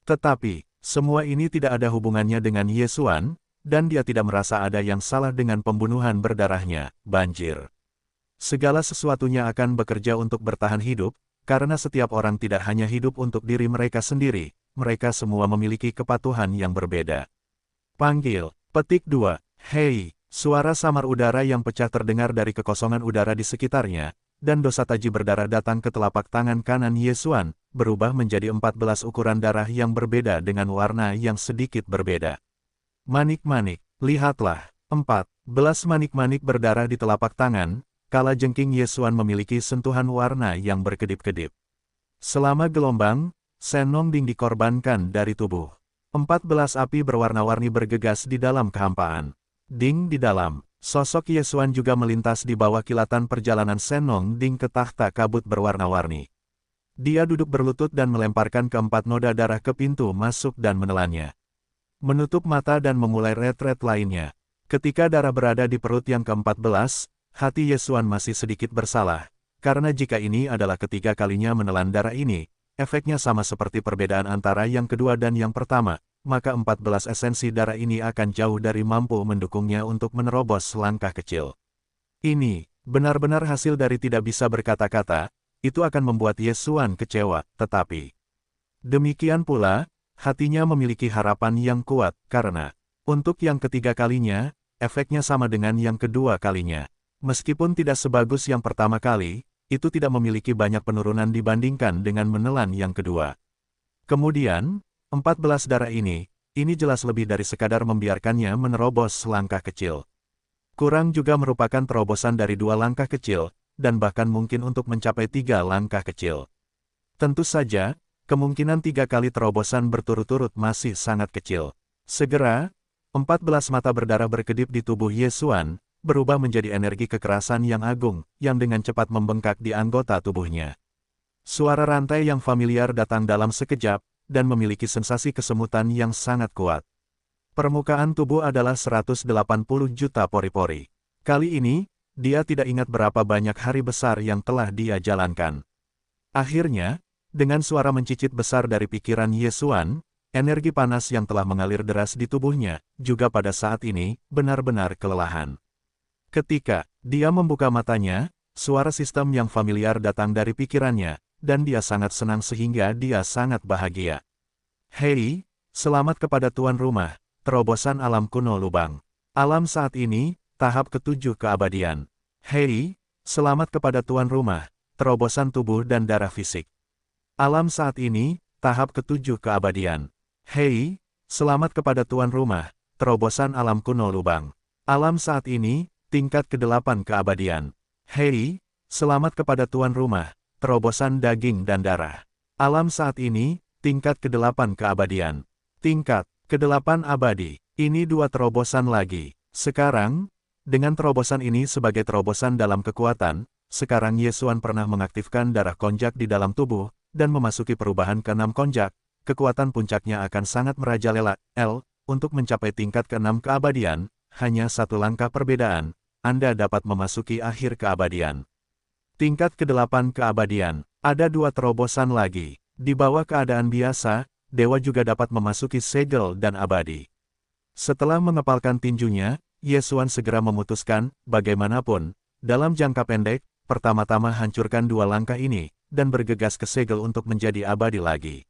Tetapi, semua ini tidak ada hubungannya dengan Ye Xuan, dan dia tidak merasa ada yang salah dengan pembunuhan berdarahnya, banjir. Segala sesuatunya akan bekerja untuk bertahan hidup, karena setiap orang tidak hanya hidup untuk diri mereka sendiri, mereka semua memiliki kepatuhan yang berbeda. Panggil, petik 2, hei, suara samar udara yang pecah terdengar dari kekosongan udara di sekitarnya, dan dosa taji berdarah datang ke telapak tangan kanan Ye Xuan, berubah menjadi 14 ukuran darah yang berbeda dengan warna yang sedikit berbeda. Manik-manik, lihatlah, 14 manik-manik berdarah di telapak tangan, kala jengking Ye Xuan memiliki sentuhan warna yang berkedip-kedip. Selama gelombang, Senong Ding dikorbankan dari tubuh. 14 api berwarna-warni bergegas di dalam kehampaan. Ding di dalam, sosok Ye Xuan juga melintas di bawah kilatan perjalanan Senong Ding ke tahta kabut berwarna-warni. Dia duduk berlutut dan melemparkan keempat noda darah ke pintu masuk dan menelannya. Menutup mata dan memulai retret lainnya. Ketika darah berada di perut yang ke-14, hati Yesuan masih sedikit bersalah, karena jika ini adalah ketiga kalinya menelan darah ini, efeknya sama seperti perbedaan antara yang kedua dan yang pertama, maka 14 esensi darah ini akan jauh dari mampu mendukungnya untuk menerobos langkah kecil. Ini, benar-benar hasil dari tidak bisa berkata-kata, itu akan membuat Yesuan kecewa, tetapi demikian pula, hatinya memiliki harapan yang kuat, karena untuk yang ketiga kalinya, efeknya sama dengan yang kedua kalinya. Meskipun tidak sebagus yang pertama kali, itu tidak memiliki banyak penurunan dibandingkan dengan menelan yang kedua. Kemudian, 14 darah ini jelas lebih dari sekadar membiarkannya menerobos langkah kecil. Kurang juga merupakan terobosan dari 2 langkah kecil, dan bahkan mungkin untuk mencapai 3 langkah kecil. Tentu saja, kemungkinan 3 kali terobosan berturut-turut masih sangat kecil. Segera, 14 mata berdarah berkedip di tubuh Yesuan, berubah menjadi energi kekerasan yang agung, yang dengan cepat membengkak di anggota tubuhnya. Suara rantai yang familiar datang dalam sekejap, dan memiliki sensasi kesemutan yang sangat kuat. Permukaan tubuh adalah 180 juta pori-pori. Kali ini, dia tidak ingat berapa banyak hari besar yang telah dia jalankan. Akhirnya, dengan suara mencicit besar dari pikiran Yesuan, energi panas yang telah mengalir deras di tubuhnya, juga pada saat ini, benar-benar kelelahan. Ketika dia membuka matanya, suara sistem yang familiar datang dari pikirannya, dan dia sangat senang sehingga dia sangat bahagia. Hei, selamat kepada tuan rumah, terobosan alam kuno lubang. Alam saat ini, tahap ke-7 keabadian. Hei, selamat kepada tuan rumah, terobosan tubuh dan darah fisik. Alam saat ini, tahap ke-7 keabadian. Hei, selamat kepada tuan rumah, terobosan alam kuno lubang. Alam saat ini, tingkat ke-8 keabadian. Hei, selamat kepada tuan rumah, terobosan daging dan darah. Alam saat ini, tingkat ke-8 keabadian. Tingkat ke-8 abadi. Ini 2 terobosan lagi. Sekarang, dengan terobosan ini sebagai terobosan dalam kekuatan, sekarang Yesuan pernah mengaktifkan darah konjak di dalam tubuh, dan memasuki perubahan ke-6 konjak. Kekuatan puncaknya akan sangat merajalela, untuk mencapai tingkat ke-6 keabadian, hanya 1 langkah perbedaan. Anda dapat memasuki akhir keabadian. Tingkat ke-8 keabadian, ada 2 terobosan lagi. Di bawah keadaan biasa, dewa juga dapat memasuki segel dan abadi. Setelah mengepalkan tinjunya, Yesuan segera memutuskan, bagaimanapun, dalam jangka pendek, pertama-tama hancurkan 2 langkah ini, dan bergegas ke segel untuk menjadi abadi lagi.